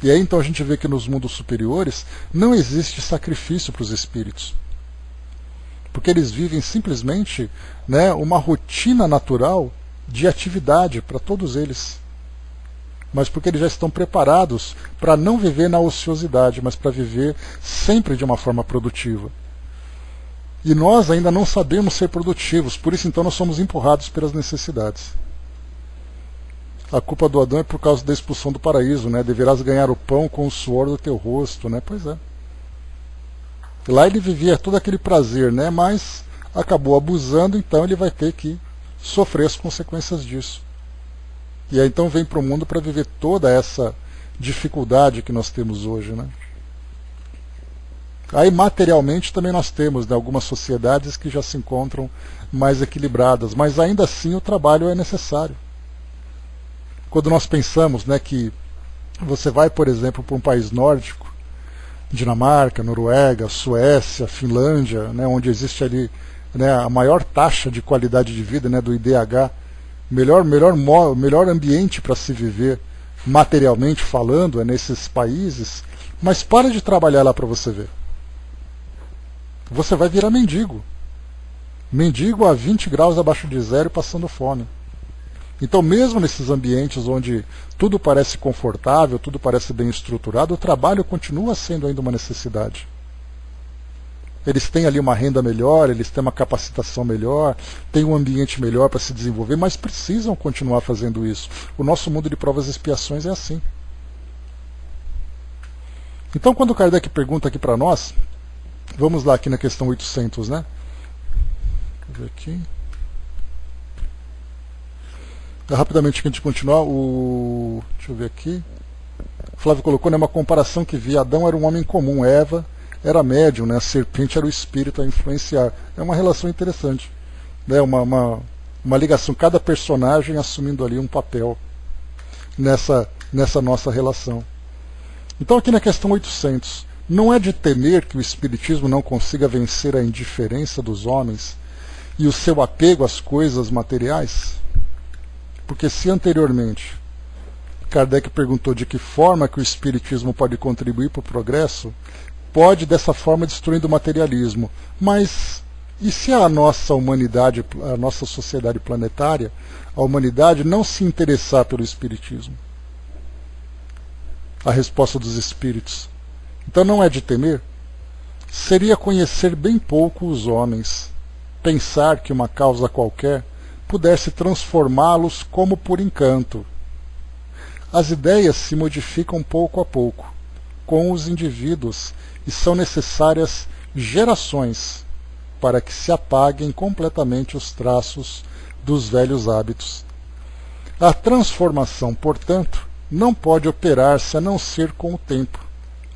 E aí então a gente vê que nos mundos superiores não existe sacrifício para os espíritos. Porque eles vivem simplesmente, né, uma rotina natural de atividade para todos eles. Mas porque eles já estão preparados para não viver na ociosidade, mas para viver sempre de uma forma produtiva. E nós ainda não sabemos ser produtivos, por isso então nós somos empurrados pelas necessidades. A culpa do Adão é por causa da expulsão do paraíso, né? Deverás ganhar o pão com o suor do teu rosto, né? Pois é. Lá ele vivia todo aquele prazer, né? Mas acabou abusando, então ele vai ter que sofrer as consequências disso. E aí então vem para o mundo para viver toda essa dificuldade que nós temos hoje, né? Aí materialmente também nós temos, né, algumas sociedades que já se encontram mais equilibradas, mas ainda assim o trabalho é necessário. Quando nós pensamos, né, que você vai, por exemplo, para um país nórdico, Dinamarca, Noruega, Suécia, Finlândia, né, onde existe ali, né, a maior taxa de qualidade de vida, né, do IDH, melhor ambiente para se viver, materialmente falando, é nesses países, mas para de trabalhar lá para você ver. Você vai virar mendigo. Mendigo a 20 graus abaixo de zero e passando fome. Então, mesmo nesses ambientes onde tudo parece confortável, tudo parece bem estruturado, o trabalho continua sendo ainda uma necessidade. Eles têm ali uma renda melhor, eles têm uma capacitação melhor, têm um ambiente melhor para se desenvolver, mas precisam continuar fazendo isso. O nosso mundo de provas e expiações é assim. Então, quando o Kardec pergunta aqui para nós, vamos lá aqui na questão 800, né? ver aqui. Rapidamente, antes de continuar, deixa eu ver aqui. O Flávio colocou, né, uma comparação que via Adão era um homem comum, Eva era médium, né, a serpente era o espírito a influenciar. É uma relação interessante, né, uma ligação, cada personagem assumindo ali um papel nessa nossa relação. Então aqui na questão 800, não é de temer que o espiritismo não consiga vencer a indiferença dos homens e o seu apego às coisas materiais? Porque se anteriormente Kardec perguntou de que forma que o espiritismo pode contribuir para o progresso, pode dessa forma destruindo o materialismo. Mas e se a nossa humanidade, a nossa sociedade planetária, a humanidade não se interessar pelo espiritismo? A resposta dos espíritos. Então não é de temer? Seria conhecer bem pouco os homens, pensar que uma causa qualquer pudesse transformá-los como por encanto. As ideias se modificam pouco a pouco, com os indivíduos, e são necessárias gerações para que se apaguem completamente os traços dos velhos hábitos. A transformação, portanto, não pode operar-se a não ser com o tempo,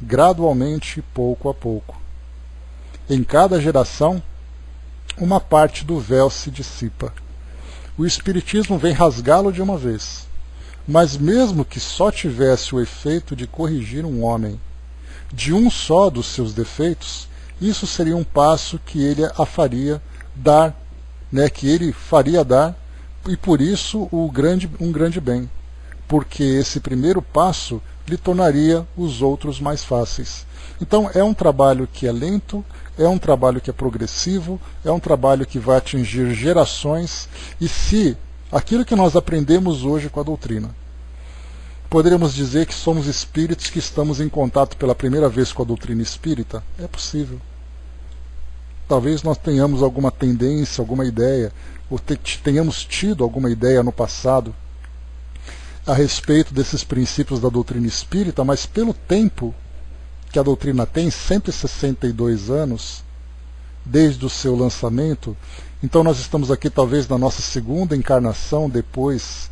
gradualmente e pouco a pouco. Em cada geração, uma parte do véu se dissipa. O Espiritismo vem rasgá-lo de uma vez, mas mesmo que só tivesse o efeito de corrigir um homem de um só dos seus defeitos, isso seria um passo que ele a faria dar, né, que ele faria dar, e por isso um grande bem, porque esse primeiro passo lhe tornaria os outros mais fáceis. Então é um trabalho que é lento, é um trabalho que é progressivo, é um trabalho que vai atingir gerações, e se aquilo que nós aprendemos hoje com a doutrina, poderíamos dizer que somos espíritos que estamos em contato pela primeira vez com a doutrina espírita? É possível. Talvez nós tenhamos alguma tendência, alguma ideia, ou tenhamos tido alguma ideia no passado a respeito desses princípios da doutrina espírita, mas pelo tempo que a doutrina tem, 162 anos, desde o seu lançamento, então nós estamos aqui talvez na nossa segunda encarnação depois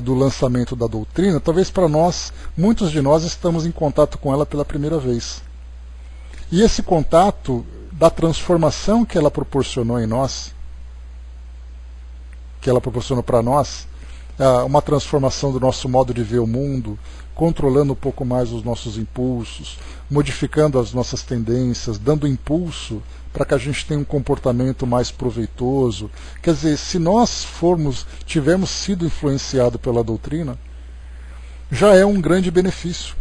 do lançamento da doutrina, talvez para nós, muitos de nós estamos em contato com ela pela primeira vez. E esse contato da transformação que ela proporcionou em nós, que ela proporcionou para nós, uma transformação do nosso modo de ver o mundo, controlando um pouco mais os nossos impulsos, modificando as nossas tendências, dando impulso para que a gente tenha um comportamento mais proveitoso. Quer dizer, se nós tivermos sido influenciados pela doutrina, já é um grande benefício,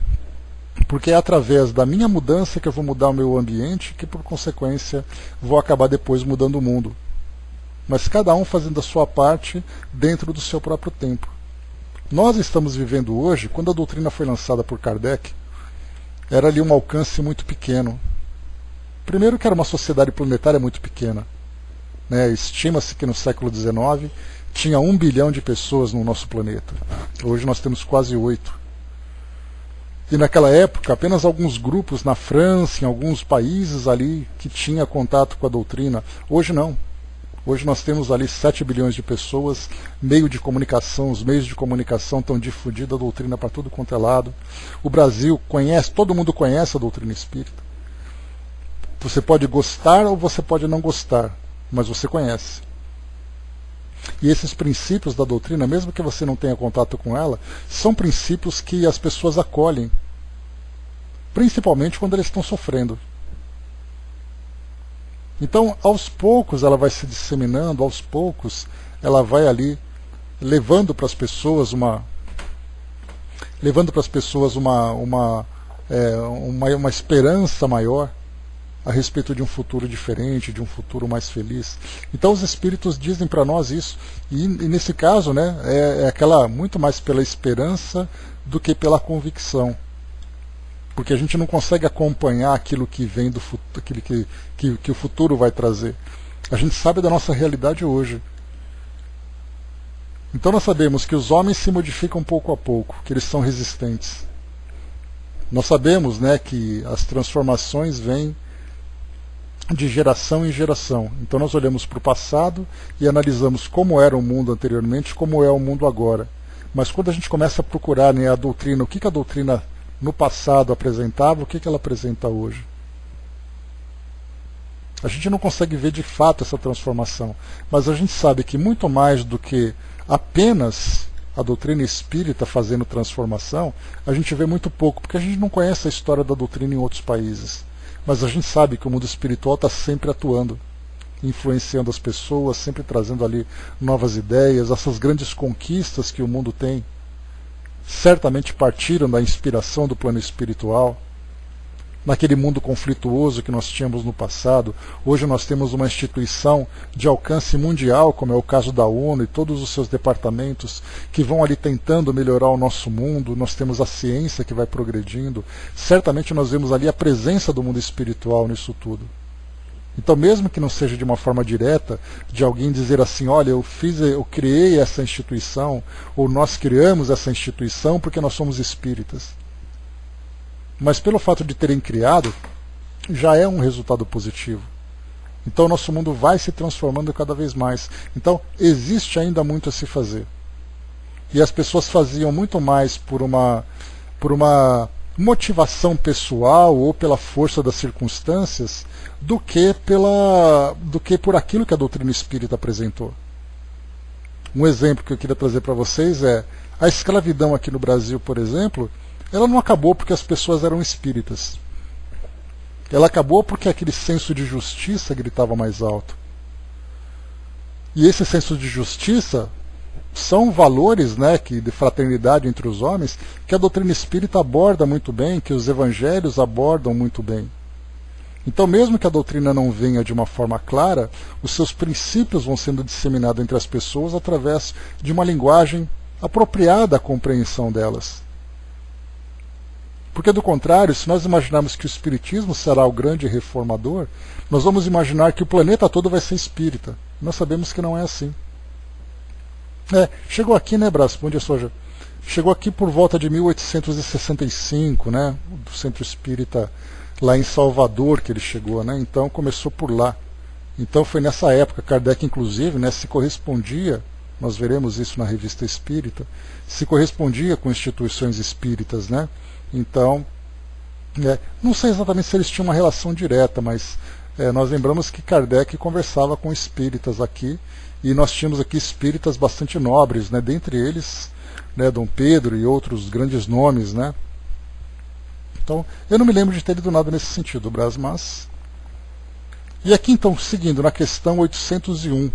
porque é através da minha mudança que eu vou mudar o meu ambiente, que por consequência vou acabar depois mudando o mundo. Mas cada um fazendo a sua parte dentro do seu próprio tempo. Nós estamos vivendo hoje, quando a doutrina foi lançada por Kardec, era ali um alcance muito pequeno. Primeiro que era uma sociedade planetária muito pequena, né? Estima-se que no século XIX tinha 1 bilhão de pessoas no nosso planeta. Hoje nós temos quase 8. E naquela época, apenas alguns grupos na França, em alguns países ali, que tinha contato com a doutrina. Hoje não. Hoje nós temos ali 7 bilhões de pessoas, meio de comunicação, os meios de comunicação estão difundindo a doutrina para tudo quanto é lado. O Brasil conhece, todo mundo conhece a doutrina espírita. Você pode gostar ou você pode não gostar, mas você conhece. E esses princípios da doutrina, mesmo que você não tenha contato com ela, são princípios que as pessoas acolhem, principalmente quando eles estão sofrendo. Então, aos poucos ela vai se disseminando, aos poucos ela vai ali levando para as pessoas uma esperança maior a respeito de um futuro diferente, de um futuro mais feliz. Então os espíritos dizem para nós isso, e nesse caso, né, é aquela muito mais pela esperança do que pela convicção. Porque a gente não consegue acompanhar aquilo que vem do futuro, aquilo que o futuro vai trazer. A gente sabe da nossa realidade hoje. Então nós sabemos que os homens se modificam pouco a pouco, que eles são resistentes. Nós sabemos, né, que as transformações vêm de geração em geração. Então nós olhamos para o passado e analisamos como era o mundo anteriormente, como é o mundo agora. Mas quando a gente começa a procurar, né, a doutrina, o que a doutrina no passado apresentava, o que ela apresenta hoje, a gente não consegue ver de fato essa transformação. Mas a gente sabe que muito mais do que apenas a doutrina espírita fazendo transformação, a gente vê muito pouco, porque a gente não conhece a história da doutrina em outros países. Mas a gente sabe que o mundo espiritual está sempre atuando, influenciando as pessoas, sempre trazendo ali novas ideias. Essas grandes conquistas que o mundo tem certamente partiram da inspiração do plano espiritual. Naquele mundo conflituoso que nós tínhamos no passado, hoje nós temos uma instituição de alcance mundial, como é o caso da ONU e todos os seus departamentos, que vão ali tentando melhorar o nosso mundo. Nós temos a ciência que vai progredindo. Certamente nós vemos ali a presença do mundo espiritual nisso tudo. Então, mesmo que não seja de uma forma direta, de alguém dizer assim, olha, eu criei essa instituição, ou nós criamos essa instituição porque nós somos espíritas. Mas pelo fato de terem criado, já é um resultado positivo. Então o nosso mundo vai se transformando cada vez mais. Então existe ainda muito a se fazer. E as pessoas faziam muito mais por uma motivação pessoal ou pela força das circunstâncias do que por aquilo que a doutrina espírita apresentou. Um exemplo que eu queria trazer para vocês é a escravidão aqui no Brasil, por exemplo. Ela não acabou porque as pessoas eram espíritas. Ela acabou porque aquele senso de justiça gritava mais alto. E esse senso de justiça são valores, né, de fraternidade entre os homens, que a doutrina espírita aborda muito bem, que os evangelhos abordam muito bem. Então, mesmo que a doutrina não venha de uma forma clara, os seus princípios vão sendo disseminados entre as pessoas através de uma linguagem apropriada à compreensão delas. Porque, do contrário, se nós imaginarmos que o espiritismo será o grande reformador, nós vamos imaginar que o planeta todo vai ser espírita. Nós sabemos que não é assim. Chegou aqui, né, Brás? Bom dia, Soja. Chegou aqui por volta de 1865, né, do Centro Espírita lá em Salvador que ele chegou, né? Então começou por lá. Então foi nessa época, Kardec inclusive, né, se correspondia, nós veremos isso na Revista Espírita, se correspondia com instituições espíritas, né? Então, não sei exatamente se eles tinham uma relação direta, mas nós lembramos que Kardec conversava com espíritas aqui, e nós tínhamos aqui espíritas bastante nobres, né? Dentre eles, né, Dom Pedro e outros grandes nomes, né? Então, eu não me lembro de ter lido nada nesse sentido, Brás, mas... E aqui então, seguindo, na questão 801,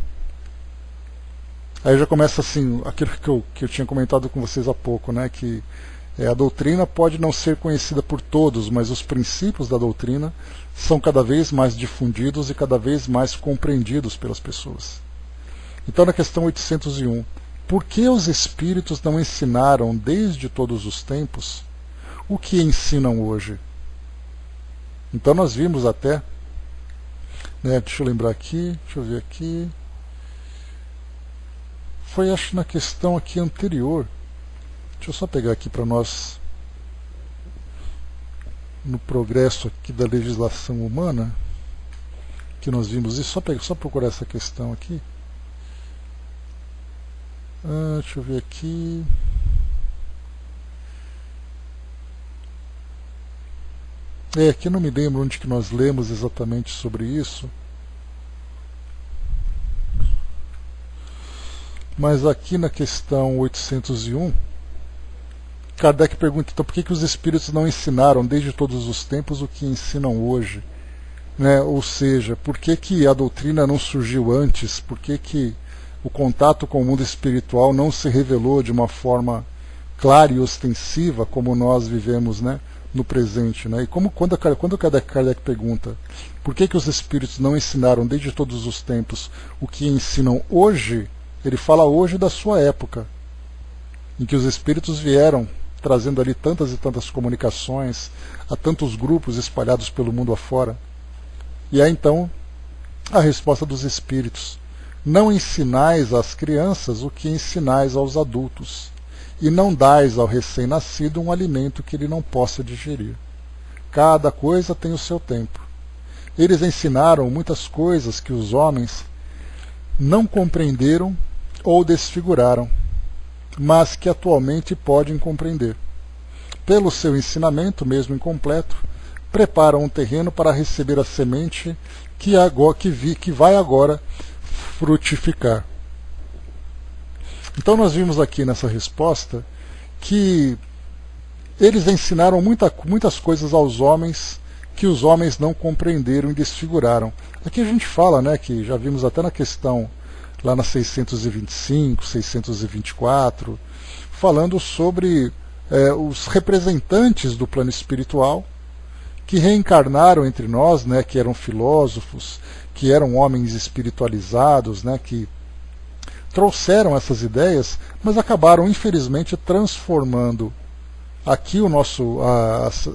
aí já começa assim, aquilo que eu tinha comentado com vocês há pouco, né, que a doutrina pode não ser conhecida por todos, mas os princípios da doutrina são cada vez mais difundidos e cada vez mais compreendidos pelas pessoas. Então, na questão 801, por que os espíritos não ensinaram desde todos os tempos o que ensinam hoje? Então nós vimos até, né, deixa eu lembrar aqui, deixa eu ver aqui, foi acho na questão aqui anterior. Deixa eu só pegar aqui para nós, no progresso aqui da legislação humana, que nós vimos isso, só procurar essa questão aqui. Deixa eu ver aqui. Aqui eu não me lembro onde que nós lemos exatamente sobre isso. Mas aqui na questão 801, Kardec pergunta, então, por que os espíritos não ensinaram desde todos os tempos o que ensinam hoje? Né? Ou seja, por que a doutrina não surgiu antes? Por que o contato com o mundo espiritual não se revelou de uma forma clara e ostensiva como nós vivemos, né, no presente? Né? E quando Kardec pergunta por que os espíritos não ensinaram desde todos os tempos o que ensinam hoje, ele fala hoje da sua época, em que os espíritos vieram trazendo ali tantas e tantas comunicações a tantos grupos espalhados pelo mundo afora. E aí então a resposta dos espíritos: não ensinais às crianças o que ensinais aos adultos, e não dais ao recém-nascido um alimento que ele não possa digerir. Cada coisa tem o seu tempo. eles ensinaram muitas coisas que os homens não compreenderam ou desfiguraram, mas que atualmente podem compreender. Pelo seu ensinamento, mesmo incompleto, preparam um terreno para receber a semente que vai agora frutificar. Então nós vimos aqui nessa resposta que eles ensinaram muitas coisas aos homens que os homens não compreenderam e desfiguraram. Aqui a gente fala, né, que já vimos até na questão lá na 625, 624, falando sobre os representantes do plano espiritual que reencarnaram entre nós, né, que eram filósofos, que eram homens espiritualizados, né, que trouxeram essas ideias, mas acabaram, infelizmente, transformando aqui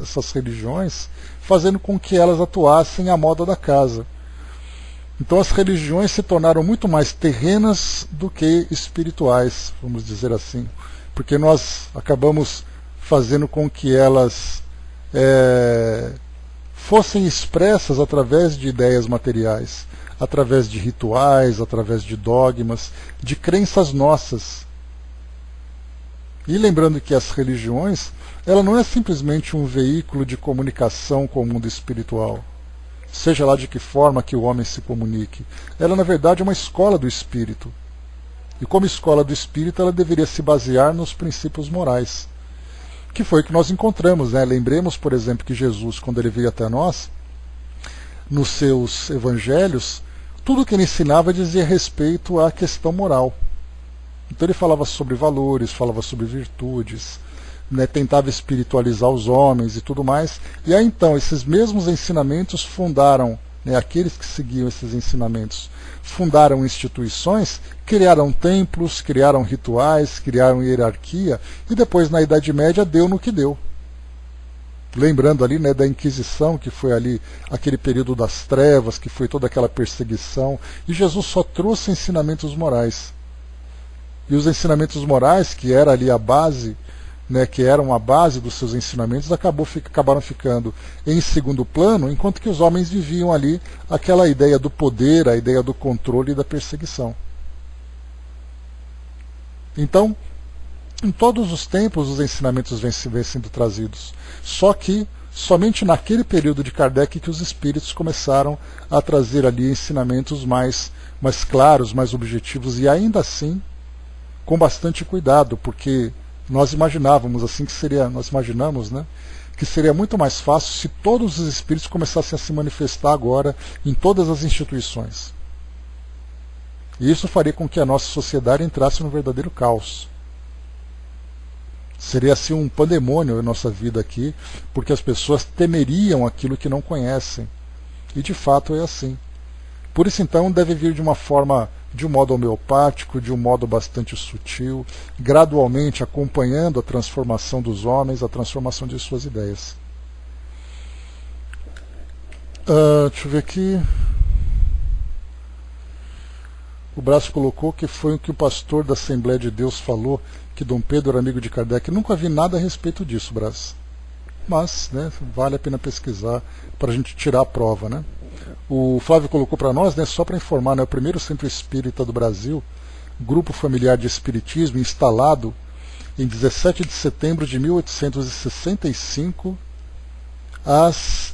essas religiões, fazendo com que elas atuassem à moda da casa. Então as religiões se tornaram muito mais terrenas do que espirituais, vamos dizer assim, porque nós acabamos fazendo com que elas fossem expressas através de ideias materiais, através de rituais, através de dogmas, de crenças nossas. E lembrando que as religiões, ela não é simplesmente um veículo de comunicação com o mundo espiritual, seja lá de que forma que o homem se comunique. Ela, na verdade, é uma escola do espírito. E como escola do espírito, ela deveria se basear nos princípios morais, que foi o que nós encontramos, né? Lembremos, por exemplo, que Jesus, quando ele veio até nós, nos seus evangelhos, tudo que ele ensinava dizia respeito à questão moral. Então ele falava sobre valores, falava sobre virtudes, né, tentava espiritualizar os homens e tudo mais. E aí então esses mesmos ensinamentos fundaram, né, aqueles que seguiam esses ensinamentos, fundaram instituições, criaram templos, criaram rituais, criaram hierarquia, e depois na Idade Média deu no que deu. Lembrando ali, né, da Inquisição, que foi ali aquele período das trevas, que foi toda aquela perseguição, e Jesus só trouxe ensinamentos morais. E os ensinamentos morais, que era ali a base, né, que eram a base dos seus ensinamentos, acabaram ficando em segundo plano, enquanto que os homens viviam ali aquela ideia do poder, a ideia do controle e da perseguição. Então, em todos os tempos os ensinamentos vêm sendo trazidos. Só que somente naquele período de Kardec que os espíritos começaram a trazer ali ensinamentos mais claros, mais objetivos, e ainda assim com bastante cuidado, porque nós imaginávamos assim nós imaginamos, né, que seria muito mais fácil se todos os espíritos começassem a se manifestar agora em todas as instituições. E isso faria com que a nossa sociedade entrasse num verdadeiro caos. Seria assim um pandemônio a nossa vida aqui, porque as pessoas temeriam aquilo que não conhecem. E de fato é assim. Por isso então deve vir de um modo homeopático, de um modo bastante sutil, gradualmente acompanhando a transformação dos homens, a transformação de suas ideias. Deixa eu ver aqui. O Brás colocou que foi o que o pastor da Assembleia de Deus falou, que Dom Pedro era amigo de Kardec. Nunca vi nada a respeito disso, Brás. Mas, né, vale a pena pesquisar para a gente tirar a prova, né? O Flávio colocou para nós, né, só para informar, né, o primeiro centro espírita do Brasil, grupo familiar de espiritismo, instalado em 17 de setembro de 1865, às...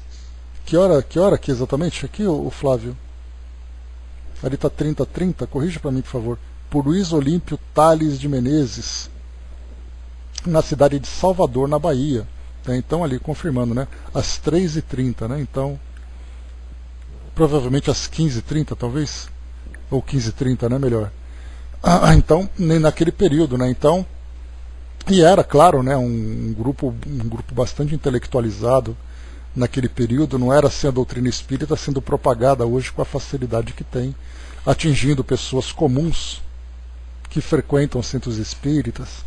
Que hora aqui exatamente? Aqui, o Flávio? Ali está 30:30, corrija para mim, por favor. Por Luiz Olímpio Tales de Menezes, na cidade de Salvador, na Bahia. Então, ali, confirmando, né, às 3h30, né? Então, provavelmente às 15h30, talvez? Ou 15h30, né, melhor. Então, naquele período, né? Então, e era, claro, né, um grupo bastante intelectualizado naquele período. Não era assim a doutrina espírita sendo propagada hoje com a facilidade que tem, atingindo pessoas comuns que frequentam centros espíritas,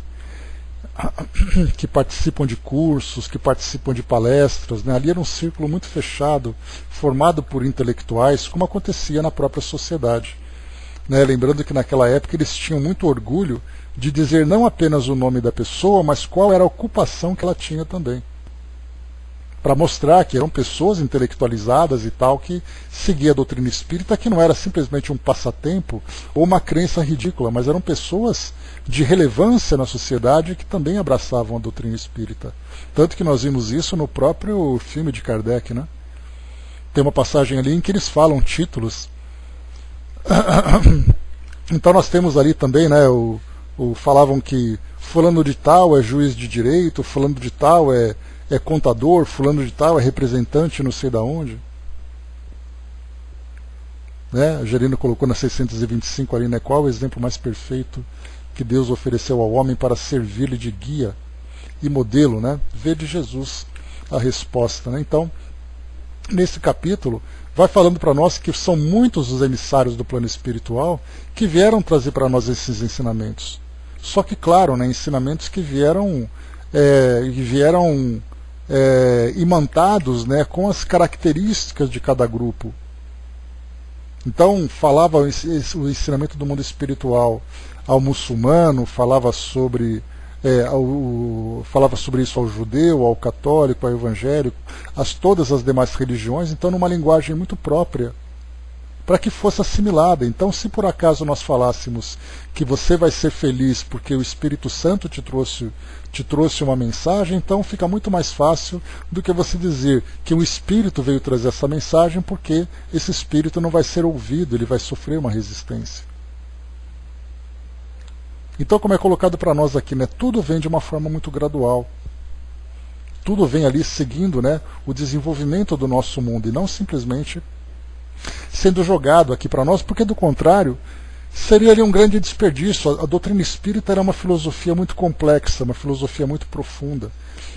que participam de cursos, que participam de palestras, né? Ali era um círculo muito fechado, formado por intelectuais, como acontecia na própria sociedade, né? Lembrando que naquela época eles tinham muito orgulho de dizer não apenas o nome da pessoa, mas qual era a ocupação que ela tinha também. para mostrar que eram pessoas intelectualizadas e tal, que seguia a doutrina espírita, que não era simplesmente um passatempo ou uma crença ridícula, mas eram pessoas de relevância na sociedade que também abraçavam a doutrina espírita. Tanto que nós vimos isso no próprio filme de Kardec, né? Tem uma passagem ali em que eles falam títulos. Então nós temos ali também, né, falavam que fulano de tal é juiz de direito, fulano de tal é contador, fulano de tal é representante não sei da onde. Né? A Gerino colocou na 625 ali, né, qual é o exemplo mais perfeito que Deus ofereceu ao homem para servir-lhe de guia e modelo, né? Vê de Jesus a resposta. Né? Então, nesse capítulo, vai falando para nós que são muitos os emissários do plano espiritual que vieram trazer para nós esses ensinamentos. Só que, claro, né, ensinamentos que vieram imantados, né, com as características de cada grupo. Então, falava o ensinamento do mundo espiritual ao muçulmano, falava sobre isso ao judeu, ao católico, ao evangélico, todas as demais religiões, então numa linguagem muito própria, para que fosse assimilada. Então, se por acaso nós falássemos que você vai ser feliz porque o Espírito Santo te trouxe uma mensagem, então fica muito mais fácil do que você dizer que o Espírito veio trazer essa mensagem, porque esse Espírito não vai ser ouvido, ele vai sofrer uma resistência. Então, como é colocado para nós aqui, né, tudo vem de uma forma muito gradual. Tudo vem ali seguindo, né, o desenvolvimento do nosso mundo e não simplesmente sendo jogado aqui para nós, porque do contrário seria ali um grande desperdício. A doutrina espírita era uma filosofia muito complexa, uma filosofia muito profunda.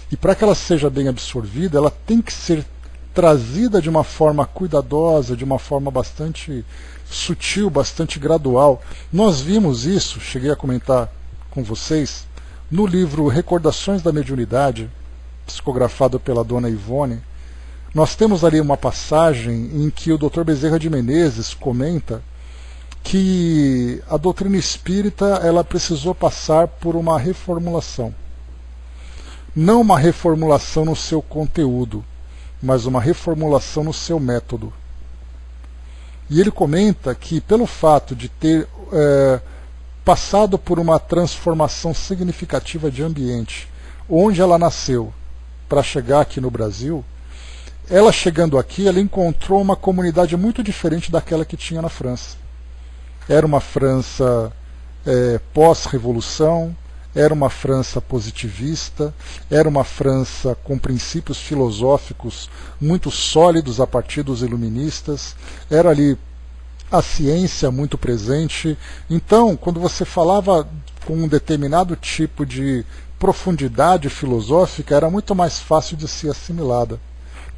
E para que ela seja bem absorvida, ela tem que ser trazida de uma forma cuidadosa, de uma forma bastante sutil, bastante gradual. Nós vimos isso, cheguei a comentar com vocês, no livro Recordações da Mediunidade, psicografado pela dona Ivone. Nós temos ali uma passagem em que o Dr. Bezerra de Menezes comenta que a doutrina espírita ela precisou passar por uma reformulação. Não uma reformulação no seu conteúdo, mas uma reformulação no seu método. E ele comenta que pelo fato de ter passado por uma transformação significativa de ambiente, onde ela nasceu, para chegar aqui no Brasil, ela chegando aqui, ela encontrou uma comunidade muito diferente daquela que tinha na França. Era uma França pós-revolução, era uma França positivista, era uma França com princípios filosóficos muito sólidos a partir dos iluministas, era ali a ciência muito presente. Então, quando você falava com um determinado tipo de profundidade filosófica, era muito mais fácil de ser assimilada.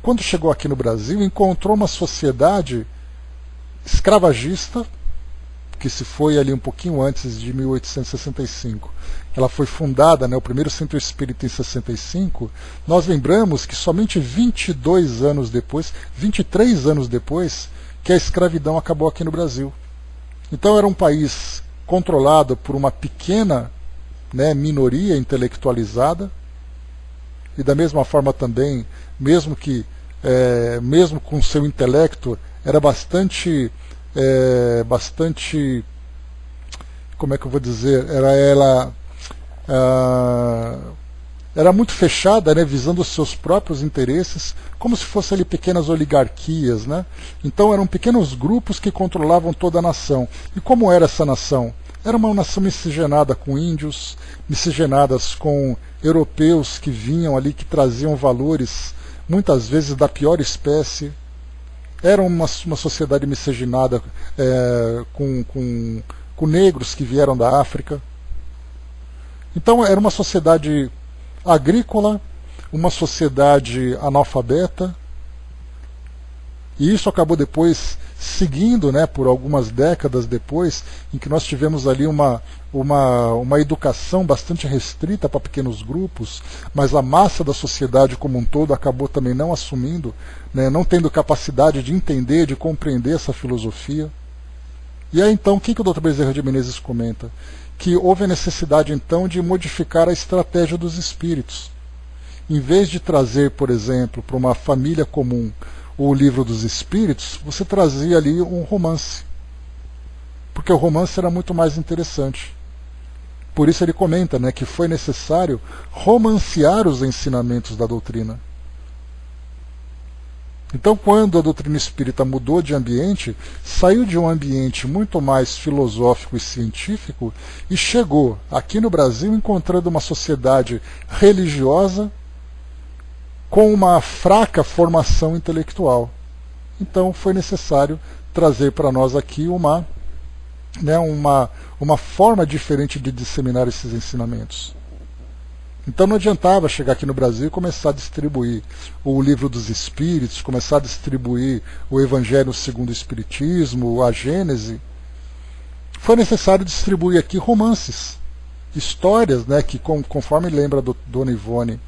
Quando chegou aqui no Brasil, encontrou uma sociedade escravagista, que se foi ali um pouquinho antes de 1865. Ela foi fundada, né, o primeiro centro espírita em 65. Nós lembramos que somente 23 anos depois, que a escravidão acabou aqui no Brasil. Então era um país controlado por uma pequena, né, minoria intelectualizada, e da mesma forma também, mesmo com seu intelecto, era bastante, como é que eu vou dizer, era muito fechada, né, visando os seus próprios interesses, como se fossem ali pequenas oligarquias, né? Então eram pequenos grupos que controlavam toda a nação. E como era essa nação? Era uma nação miscigenada com índios, miscigenadas com europeus que vinham ali, que traziam valores, muitas vezes da pior espécie. Era uma sociedade miscigenada com negros que vieram da África. Então era uma sociedade agrícola, uma sociedade analfabeta, e isso acabou depois seguindo, né, por algumas décadas depois, em que nós tivemos ali uma educação bastante restrita para pequenos grupos, mas a massa da sociedade como um todo acabou também não assumindo, né, não tendo capacidade de entender, de compreender essa filosofia. E aí então, o que o Dr. Bezerra de Menezes comenta? Que houve a necessidade então de modificar a estratégia dos espíritos. em vez de trazer, por exemplo, para uma família comum o Livro dos Espíritos, você trazia ali um romance. Porque o romance era muito mais interessante. Por isso ele comenta, né, que foi necessário romancear os ensinamentos da doutrina. Então, quando a doutrina espírita mudou de ambiente, saiu de um ambiente muito mais filosófico e científico e chegou aqui no Brasil encontrando uma sociedade religiosa com uma fraca formação intelectual. Então, foi necessário trazer para nós aqui uma forma diferente de disseminar esses ensinamentos. Então não adiantava chegar aqui no Brasil e começar a distribuir o Livro dos Espíritos, começar a distribuir o Evangelho segundo o Espiritismo, a Gênese. Foi necessário distribuir aqui romances, histórias, né, que conforme lembra a Dona Ivone,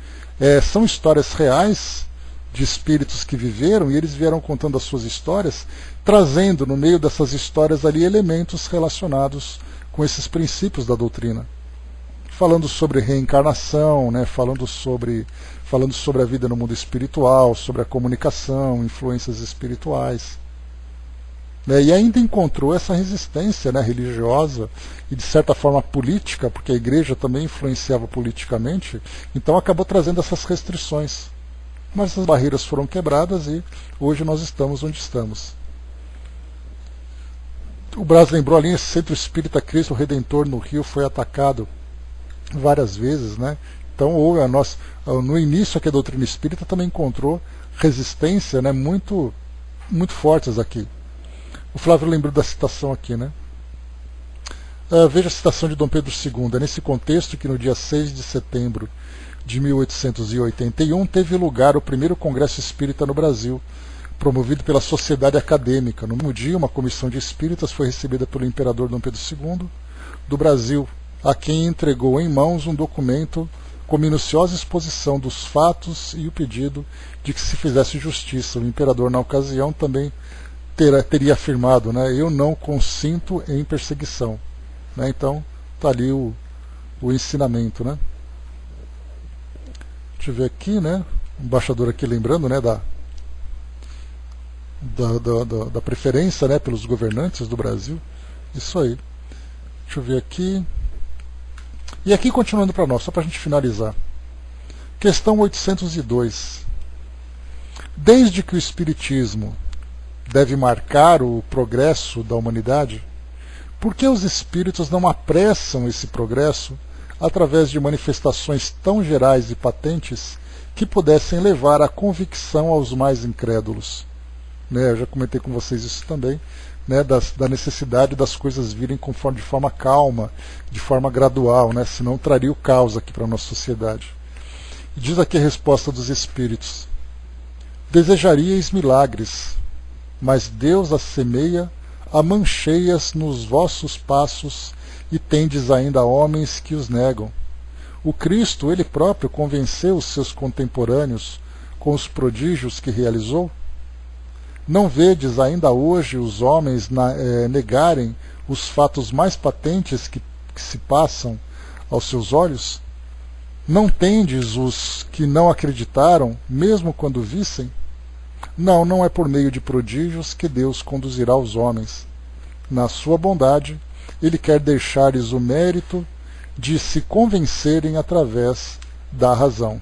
são histórias reais de espíritos que viveram, e eles vieram contando as suas histórias, trazendo no meio dessas histórias ali elementos relacionados com esses princípios da doutrina. Falando sobre reencarnação, né, falando sobre a vida no mundo espiritual, sobre a comunicação, influências espirituais. E ainda encontrou essa resistência, né, religiosa e de certa forma política, porque a igreja também influenciava politicamente, então acabou trazendo essas restrições. Mas essas barreiras foram quebradas e hoje nós estamos onde estamos. O Brás lembrou ali, esse Centro Espírita Cristo Redentor no Rio foi atacado várias vezes, né? Então no início aqui a doutrina espírita também encontrou resistência, né, muito fortes aqui. O Flávio lembrou da citação aqui, né? Veja a citação de Dom Pedro II. É nesse contexto que no dia 6 de setembro de 1881 teve lugar o primeiro Congresso Espírita no Brasil, promovido pela Sociedade Acadêmica. No mesmo dia, uma comissão de espíritas foi recebida pelo imperador Dom Pedro II do Brasil, a quem entregou em mãos um documento com minuciosa exposição dos fatos e o pedido de que se fizesse justiça. O imperador, na ocasião, também teria afirmado, né, eu não consinto em perseguição. Né, então, está ali o ensinamento. Né. Deixa eu ver aqui, né, o embaixador aqui lembrando, né, da preferência, né, pelos governantes do Brasil. Isso aí. Deixa eu ver aqui. E aqui, continuando para nós, só para a gente finalizar. Questão 802. Desde que o Espiritismo deve marcar o progresso da humanidade, por que os espíritos não apressam esse progresso através de manifestações tão gerais e patentes que pudessem levar à convicção aos mais incrédulos? Né, eu já comentei com vocês isso também, né, da necessidade das coisas virem de forma calma, de forma gradual, né, senão traria o caos aqui para a nossa sociedade. E diz aqui a resposta dos espíritos: desejaríeis milagres, mas Deus as semeia a mancheias nos vossos passos e tendes ainda homens que os negam. O Cristo, ele próprio, convenceu os seus contemporâneos com os prodígios que realizou? Não vedes ainda hoje os homens negarem os fatos mais patentes que se passam aos seus olhos? Não tendes os que não acreditaram, mesmo quando vissem? Não é por meio de prodígios que Deus conduzirá os homens. Na sua bondade, Ele quer deixar-lhes o mérito de se convencerem através da razão.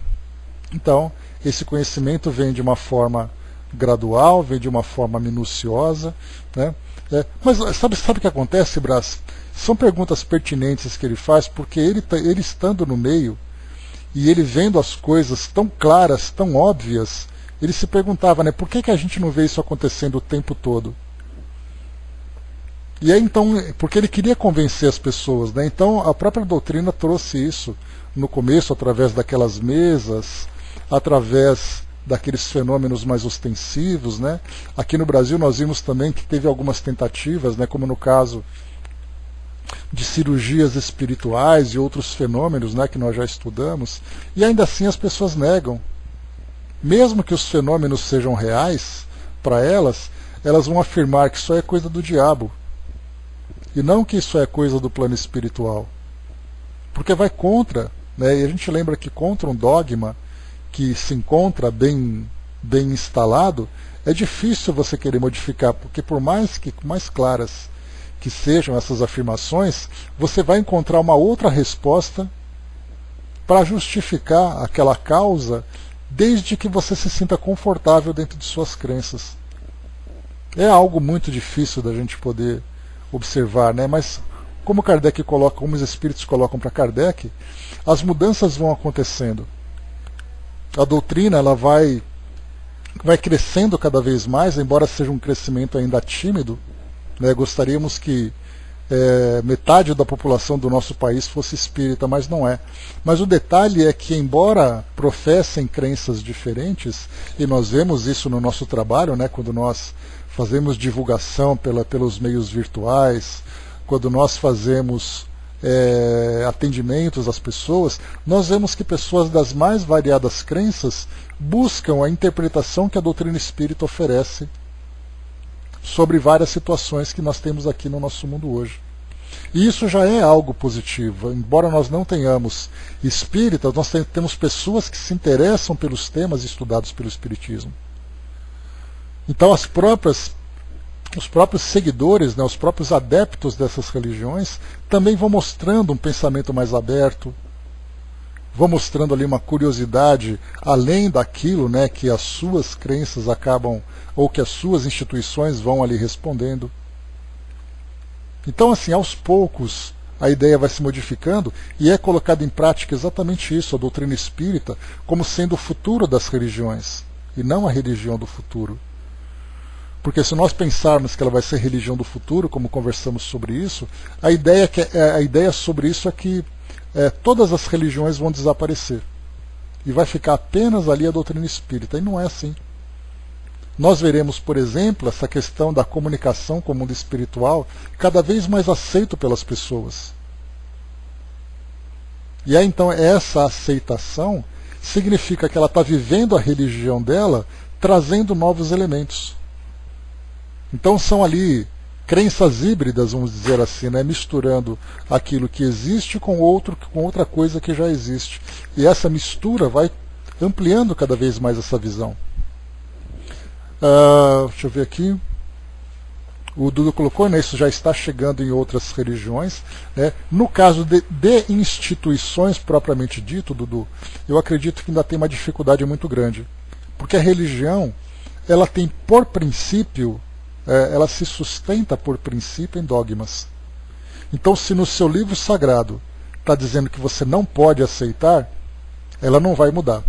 Então, esse conhecimento vem de uma forma gradual, vem de uma forma minuciosa, né? Mas sabe o que acontece, Brás? São perguntas pertinentes que ele faz, porque ele estando no meio e ele vendo as coisas tão claras, tão óbvias, ele se perguntava, né, por que a gente não vê isso acontecendo o tempo todo? E aí então, porque ele queria convencer as pessoas, né? Então a própria doutrina trouxe isso no começo, através daquelas mesas, através daqueles fenômenos mais ostensivos, né? Aqui no Brasil nós vimos também que teve algumas tentativas, né, como no caso de cirurgias espirituais e outros fenômenos, né, que nós já estudamos, e ainda assim as pessoas negam. Mesmo que os fenômenos sejam reais, para elas vão afirmar que isso é coisa do diabo, e não que isso é coisa do plano espiritual. Porque vai contra, né, e a gente lembra que contra um dogma que se encontra bem instalado, é difícil você querer modificar, porque por mais claras que sejam essas afirmações, você vai encontrar uma outra resposta para justificar aquela causa, desde que você se sinta confortável dentro de suas crenças. É algo muito difícil da gente poder observar, né? Mas como Kardec coloca, como os espíritos colocam para Kardec, as mudanças vão acontecendo. A doutrina ela vai crescendo cada vez mais, embora seja um crescimento ainda tímido, né? Gostaríamos que metade da população do nosso país fosse espírita, mas não é. Mas o detalhe é que, embora professem crenças diferentes, e nós vemos isso no nosso trabalho, né? Quando nós fazemos divulgação pelos meios virtuais, quando nós fazemos atendimentos às pessoas, nós vemos que pessoas das mais variadas crenças buscam a interpretação que a doutrina espírita oferece sobre várias situações que nós temos aqui no nosso mundo hoje. E isso já é algo positivo. Embora nós não tenhamos espíritas, nós temos pessoas que se interessam pelos temas estudados pelo Espiritismo. Então os próprios seguidores, né, os próprios adeptos dessas religiões também vão mostrando um pensamento mais aberto, vão mostrando ali uma curiosidade além daquilo, né, que as suas crenças acabam, ou que as suas instituições vão ali respondendo. Então, assim, aos poucos a ideia vai se modificando e é colocado em prática exatamente isso, a doutrina espírita, como sendo o futuro das religiões, e não a religião do futuro. Porque se nós pensarmos que ela vai ser religião do futuro, como conversamos sobre isso, a ideia sobre isso é que todas as religiões vão desaparecer. E vai ficar apenas ali a doutrina espírita. E não é assim. Nós veremos, por exemplo, essa questão da comunicação com o mundo espiritual cada vez mais aceito pelas pessoas. E aí, então, essa aceitação significa que ela está vivendo a religião dela, trazendo novos elementos. Então são ali crenças híbridas, vamos dizer assim, né? Misturando aquilo que existe com outra coisa que já existe. E essa mistura vai ampliando cada vez mais essa visão. Deixa eu ver aqui. O Dudu colocou, né? Isso já está chegando em outras religiões, né? No caso de instituições propriamente dito, Dudu, eu acredito que ainda tem uma dificuldade muito grande. Porque a religião, ela tem por princípio, ela se sustenta por princípio em dogmas. Então, se no seu livro sagrado está dizendo que você não pode aceitar, ela não vai mudar.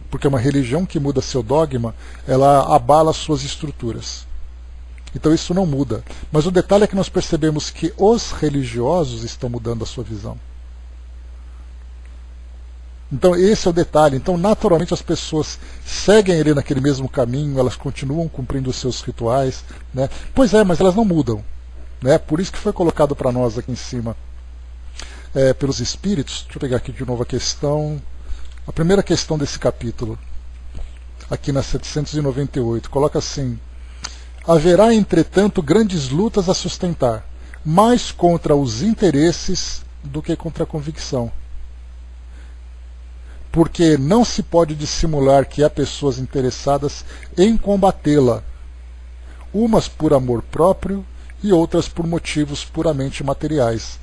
Porque uma religião que muda seu dogma, ela abala suas estruturas. Então isso não muda. Mas o detalhe é que nós percebemos que os religiosos estão mudando a sua visão. Então esse é o detalhe. Então naturalmente as pessoas seguem ele naquele mesmo caminho, elas continuam cumprindo os seus rituais, né? Pois é, mas elas não mudam, né? Por isso que foi colocado para nós aqui em cima pelos espíritos. Deixa eu pegar aqui de novo a questão. A primeira questão desse capítulo, aqui na 798, coloca assim: haverá, entretanto, grandes lutas a sustentar, mais contra os interesses do que contra a convicção. Porque não se pode dissimular que há pessoas interessadas em combatê-la, umas por amor próprio e outras por motivos puramente materiais.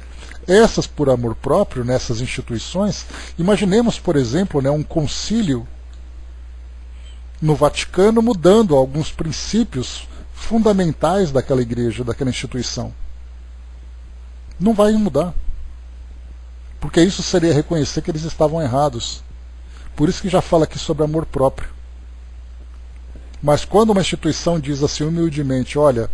Essas por amor próprio, nessas instituições, imaginemos, por exemplo, um concílio no Vaticano mudando alguns princípios fundamentais daquela igreja, daquela instituição. Não vai mudar. Porque isso seria reconhecer que eles estavam errados. Por isso que já fala aqui sobre amor próprio. Mas quando uma instituição diz assim humildemente, olha,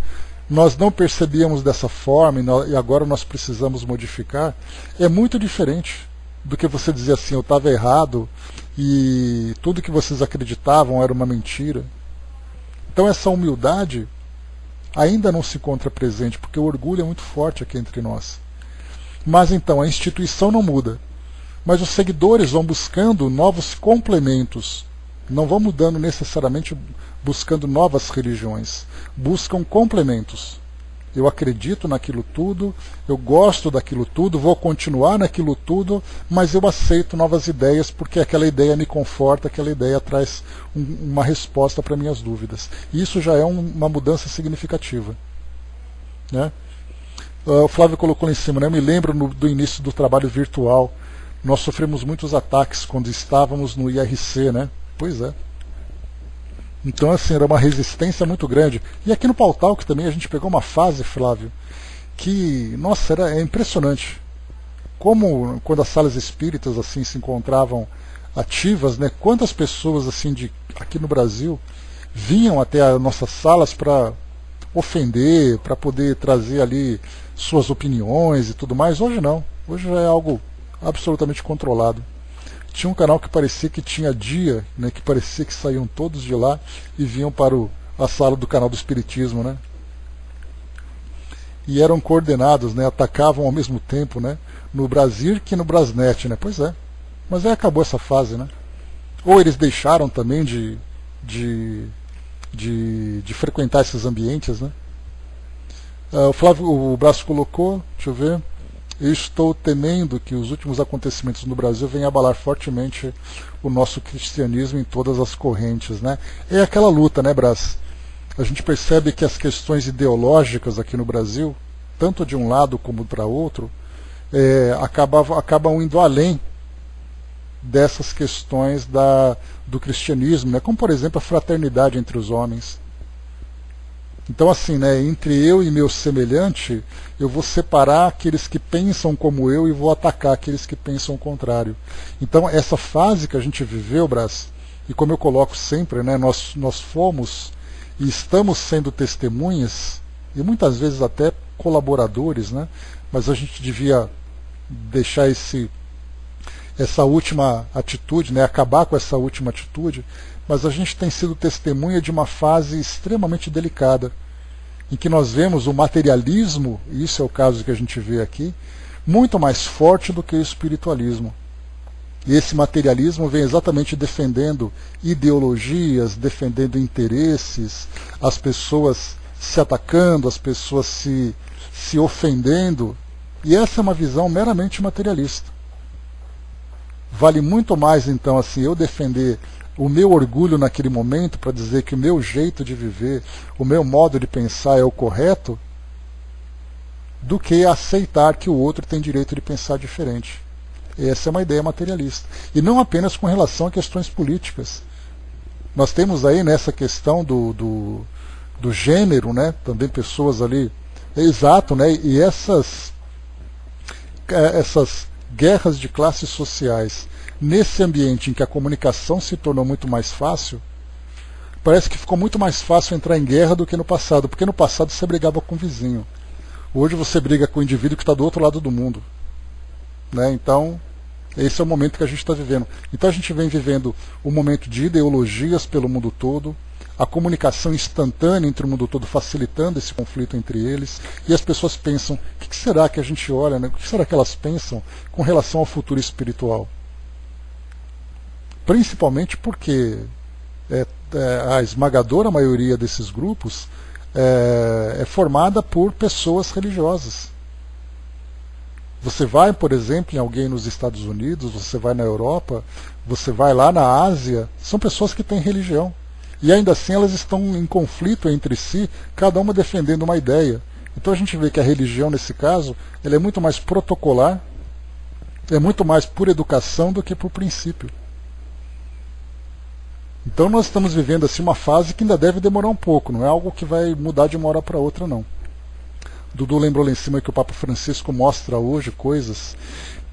nós não percebíamos dessa forma e agora nós precisamos modificar, é muito diferente do que você dizer assim, eu estava errado e tudo que vocês acreditavam era uma mentira. Então essa humildade ainda não se encontra presente, porque o orgulho é muito forte aqui entre nós. Mas então a instituição não muda, mas os seguidores vão buscando novos complementos, não vão mudando necessariamente buscando novas religiões, buscam complementos. eu acredito naquilo tudo, eu gosto daquilo tudo, vou continuar naquilo tudo, mas eu aceito novas ideias porque aquela ideia me conforta, aquela ideia traz uma resposta para minhas dúvidas. E isso já é uma mudança significativa, né? O Flávio colocou lá em cima, né? Eu me lembro do início do trabalho virtual, nós sofremos muitos ataques quando estávamos no IRC, né? Pois é. Então, assim, era uma resistência muito grande. E aqui no Pautalk também a gente pegou uma fase, Flávio, que, nossa, é impressionante. Como, quando as salas espíritas, assim, se encontravam ativas, né? Quantas pessoas, assim, aqui no Brasil, vinham até as nossas salas para ofender, para poder trazer ali suas opiniões e tudo mais. Hoje não. Hoje já é algo absolutamente controlado. Tinha um canal que parecia que tinha dia, né, que parecia que saíam todos de lá e vinham para a sala do canal do Espiritismo, né? E eram coordenados, né, atacavam ao mesmo tempo, né, no Brasirc e no Brasnet, né? Pois é. Mas aí acabou essa fase, né? Ou eles deixaram também de frequentar esses ambientes, né? O Braço colocou, deixa eu ver. Eu estou temendo que os últimos acontecimentos no Brasil venham abalar fortemente o nosso cristianismo em todas as correntes, né? É aquela luta, né, Brás? A gente percebe que as questões ideológicas aqui no Brasil, tanto de um lado como para outro, acabam indo além dessas questões do cristianismo, né? Como, por exemplo, a fraternidade entre os homens. Então, assim, né, entre eu e meu semelhante, eu vou separar aqueles que pensam como eu e vou atacar aqueles que pensam o contrário. Então, essa fase que a gente viveu, Brás, e como eu coloco sempre, né, nós fomos e estamos sendo testemunhas, e muitas vezes até colaboradores, né, mas a gente devia deixar essa última atitude, né, acabar com essa última atitude, mas a gente tem sido testemunha de uma fase extremamente delicada, em que nós vemos o materialismo, e isso é o caso que a gente vê aqui, muito mais forte do que o espiritualismo. E esse materialismo vem exatamente defendendo ideologias, defendendo interesses, as pessoas se atacando, as pessoas se ofendendo, e essa é uma visão meramente materialista. Vale muito mais, então, assim, eu defender o meu orgulho naquele momento para dizer que o meu jeito de viver, o meu modo de pensar é o correto, do que aceitar que o outro tem direito de pensar diferente. Essa é uma ideia materialista. E não apenas com relação a questões políticas. Nós temos aí nessa questão do gênero, né, também pessoas ali, exato, né, e essas guerras de classes sociais, nesse ambiente em que a comunicação se tornou muito mais fácil, parece que ficou muito mais fácil entrar em guerra do que no passado, porque no passado você brigava com o vizinho. Hoje você briga com o indivíduo que está do outro lado do mundo, né? Então, esse é o momento que a gente está vivendo. Então a gente vem vivendo um momento de ideologias pelo mundo todo, a comunicação instantânea entre o mundo todo facilitando esse conflito entre eles, e as pessoas pensam, o que será que a gente olha, né? O que será que elas pensam com relação ao futuro espiritual? Principalmente porque a esmagadora maioria desses grupos é formada por pessoas religiosas. Você vai, por exemplo, em alguém nos Estados Unidos, você vai na Europa, você vai lá na Ásia, são pessoas que têm religião. E ainda assim elas estão em conflito entre si, cada uma defendendo uma ideia. Então a gente vê que a religião, nesse caso, ela é muito mais protocolar, é muito mais por educação do que por princípio. Então nós estamos vivendo assim uma fase que ainda deve demorar um pouco, não é algo que vai mudar de uma hora para outra, não. Dudu lembrou lá em cima que o Papa Francisco mostra hoje coisas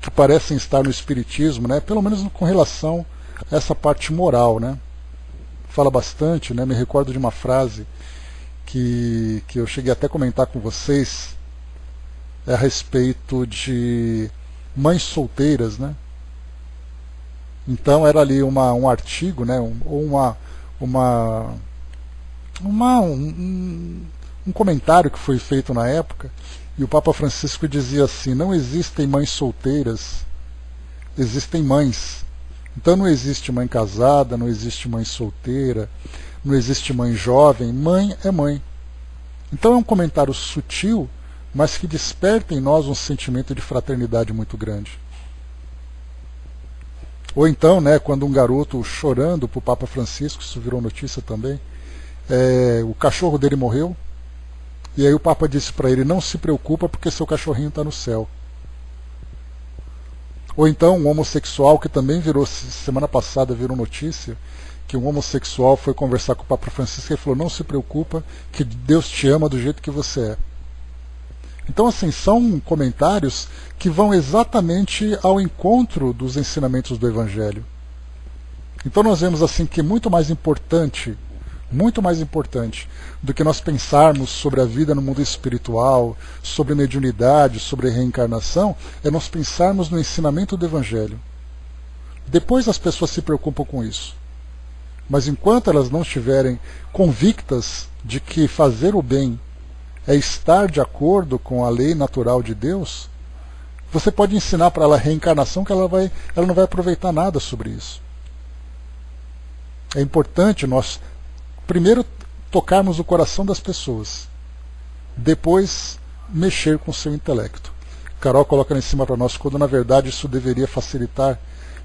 que parecem estar no Espiritismo, né? Pelo menos com relação a essa parte moral, né? Fala bastante, né? Me recordo de uma frase que eu cheguei até a comentar com vocês, a respeito de mães solteiras, né? Então era ali um artigo, né? Um comentário que foi feito na época, e o Papa Francisco dizia assim: não existem mães solteiras, existem mães. Então não existe mãe casada, não existe mãe solteira, não existe mãe jovem, mãe é mãe. Então é um comentário sutil, mas que desperta em nós um sentimento de fraternidade muito grande. Ou então, né, quando um garoto chorando para o Papa Francisco, isso virou notícia também, o cachorro dele morreu, e aí o Papa disse para ele, não se preocupa porque seu cachorrinho está no céu. Ou então um homossexual que também virou, semana passada virou notícia, que um homossexual foi conversar com o Papa Francisco e falou, não se preocupa que Deus te ama do jeito que você é. Então, assim, são comentários que vão exatamente ao encontro dos ensinamentos do Evangelho. Então nós vemos assim que muito mais importante do que nós pensarmos sobre a vida no mundo espiritual, sobre mediunidade, sobre reencarnação, é nós pensarmos no ensinamento do Evangelho. Depois as pessoas se preocupam com isso. Mas enquanto elas não estiverem convictas de que fazer o bem é estar de acordo com a lei natural de Deus, você pode ensinar para ela a reencarnação que ela não vai aproveitar nada sobre isso. É importante nós, primeiro, tocarmos o coração das pessoas, depois mexer com o seu intelecto. Carol coloca lá em cima para nós, quando na verdade isso deveria facilitar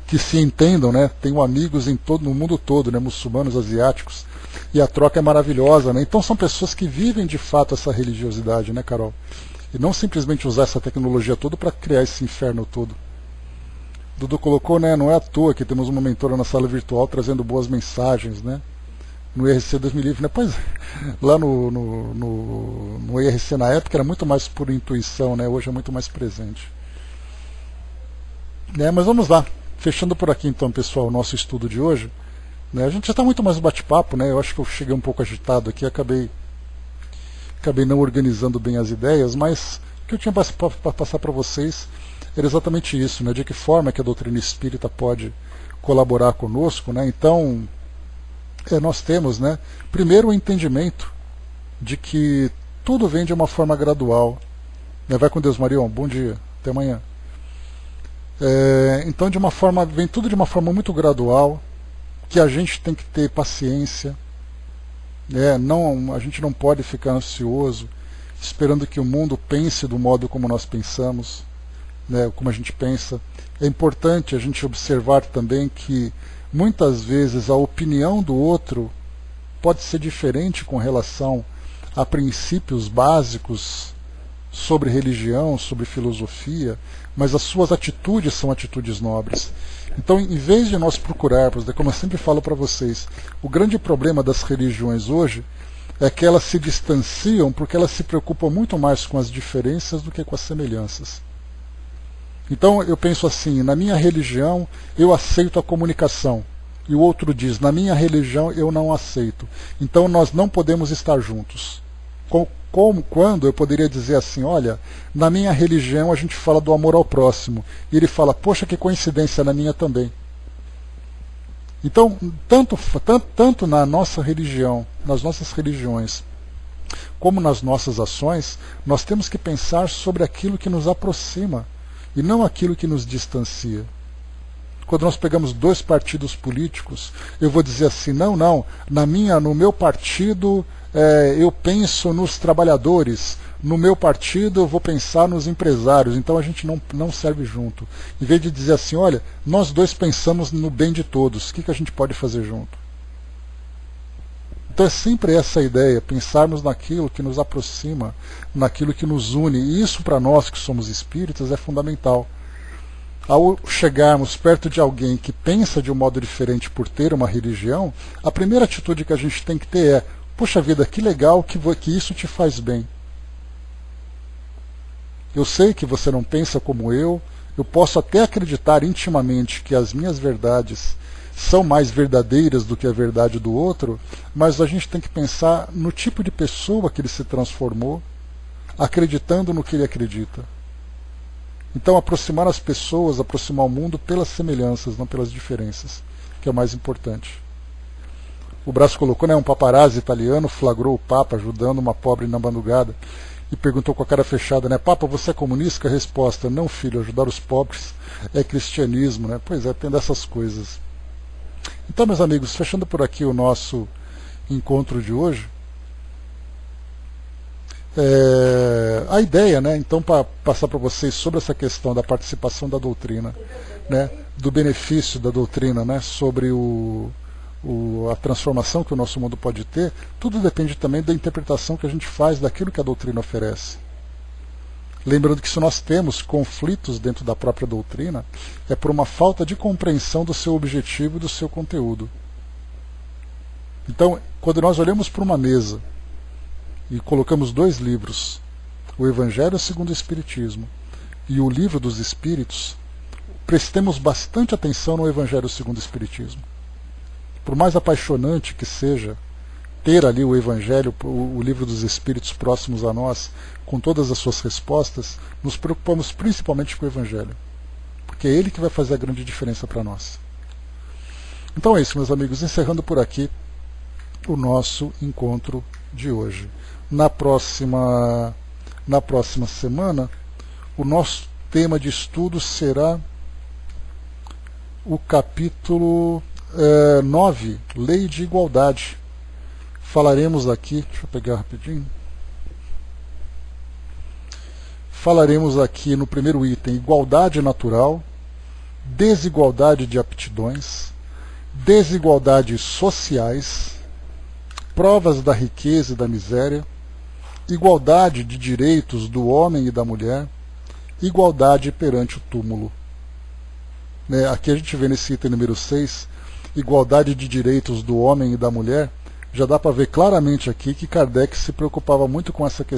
que se entendam, né? Tenho amigos no mundo todo, né? Muçulmanos, asiáticos, e a troca é maravilhosa, né? Então são pessoas que vivem de fato essa religiosidade, né, Carol? E não simplesmente usar essa tecnologia toda para criar esse inferno todo. Dudu colocou, né? Não é à toa que temos uma mentora na sala virtual trazendo boas mensagens, né? No IRC 2000, né? Pois lá no IRC na época era muito mais por intuição, né? Hoje é muito mais presente. Mas vamos lá. Fechando por aqui então, pessoal, o nosso estudo de hoje. A gente já está muito mais no bate-papo, né? Eu acho que eu cheguei um pouco agitado aqui, acabei não organizando bem as ideias, mas o que eu tinha para passar para vocês era exatamente isso, né? De que forma que a doutrina espírita pode colaborar conosco, né? Então, nós temos, né, primeiro o entendimento de que tudo vem de uma forma gradual. Vai com Deus, Marion, bom dia, até amanhã. Então vem tudo de uma forma muito gradual, que a gente tem que ter paciência, a gente não pode ficar ansioso, esperando que o mundo pense do modo como nós pensamos, como a gente pensa. É importante a gente observar também que muitas vezes a opinião do outro pode ser diferente com relação a princípios básicos sobre religião, sobre filosofia, mas as suas atitudes são atitudes nobres. Então, em vez de nós procurarmos, como eu sempre falo para vocês, o grande problema das religiões hoje é que elas se distanciam porque elas se preocupam muito mais com as diferenças do que com as semelhanças. Então eu penso assim, na minha religião eu aceito a comunicação, e o outro diz, na minha religião eu não aceito, então nós não podemos estar juntos. Quando eu poderia dizer assim, olha, na minha religião a gente fala do amor ao próximo, e ele fala, poxa, que coincidência, na minha também. Então, tanto na nossa religião, nas nossas religiões, como nas nossas ações, nós temos que pensar sobre aquilo que nos aproxima, e não aquilo que nos distancia. Quando nós pegamos dois partidos políticos, eu vou dizer assim, não, no meu partido eu penso nos trabalhadores, no meu partido eu vou pensar nos empresários, então a gente não serve junto. Em vez de dizer assim, olha, nós dois pensamos no bem de todos, o que a gente pode fazer junto? Então é sempre essa ideia, pensarmos naquilo que nos aproxima, naquilo que nos une, e isso para nós que somos espíritas é fundamental. Ao chegarmos perto de alguém que pensa de um modo diferente por ter uma religião, a primeira atitude que a gente tem que ter é, puxa vida, que legal que isso te faz bem. Eu sei que você não pensa como eu posso até acreditar intimamente que as minhas verdades são mais verdadeiras do que a verdade do outro, mas a gente tem que pensar no tipo de pessoa que ele se transformou, acreditando no que ele acredita. Então aproximar as pessoas, aproximar o mundo pelas semelhanças, não pelas diferenças, que é o mais importante. O Braço colocou, um paparazzi italiano flagrou o Papa ajudando uma pobre na madrugada e perguntou com a cara fechada, Papa, você é comunista? A resposta, não filho, ajudar os pobres é cristianismo, Pois é, tem dessas coisas. Então, meus amigos, fechando por aqui o nosso encontro de hoje, A ideia, né, então, para passar para vocês sobre essa questão da participação da doutrina, né, do benefício da doutrina, né, sobre a transformação que o nosso mundo pode ter, tudo depende também da interpretação que a gente faz daquilo que a doutrina oferece. Lembrando que se nós temos conflitos dentro da própria doutrina, é por uma falta de compreensão do seu objetivo e do seu conteúdo. Então, quando nós olhamos para uma mesa e colocamos dois livros, o Evangelho segundo o Espiritismo e o Livro dos Espíritos, prestemos bastante atenção no Evangelho segundo o Espiritismo. Por mais apaixonante que seja ter ali o Evangelho, o Livro dos Espíritos próximos a nós, com todas as suas respostas, nos preocupamos principalmente com o Evangelho, porque é ele que vai fazer a grande diferença para nós. Então é isso, meus amigos, encerrando por aqui o nosso encontro de hoje. Na próxima semana, o nosso tema de estudo será o capítulo 9, Lei de Igualdade. Falaremos aqui, deixa eu pegar rapidinho. Falaremos aqui no primeiro item, igualdade natural, desigualdade de aptidões, desigualdades sociais, provas da riqueza e da miséria, igualdade de direitos do homem e da mulher, igualdade perante o túmulo. Aqui a gente vê nesse item número 6, igualdade de direitos do homem e da mulher, já dá para ver claramente aqui que Kardec se preocupava muito com essa questão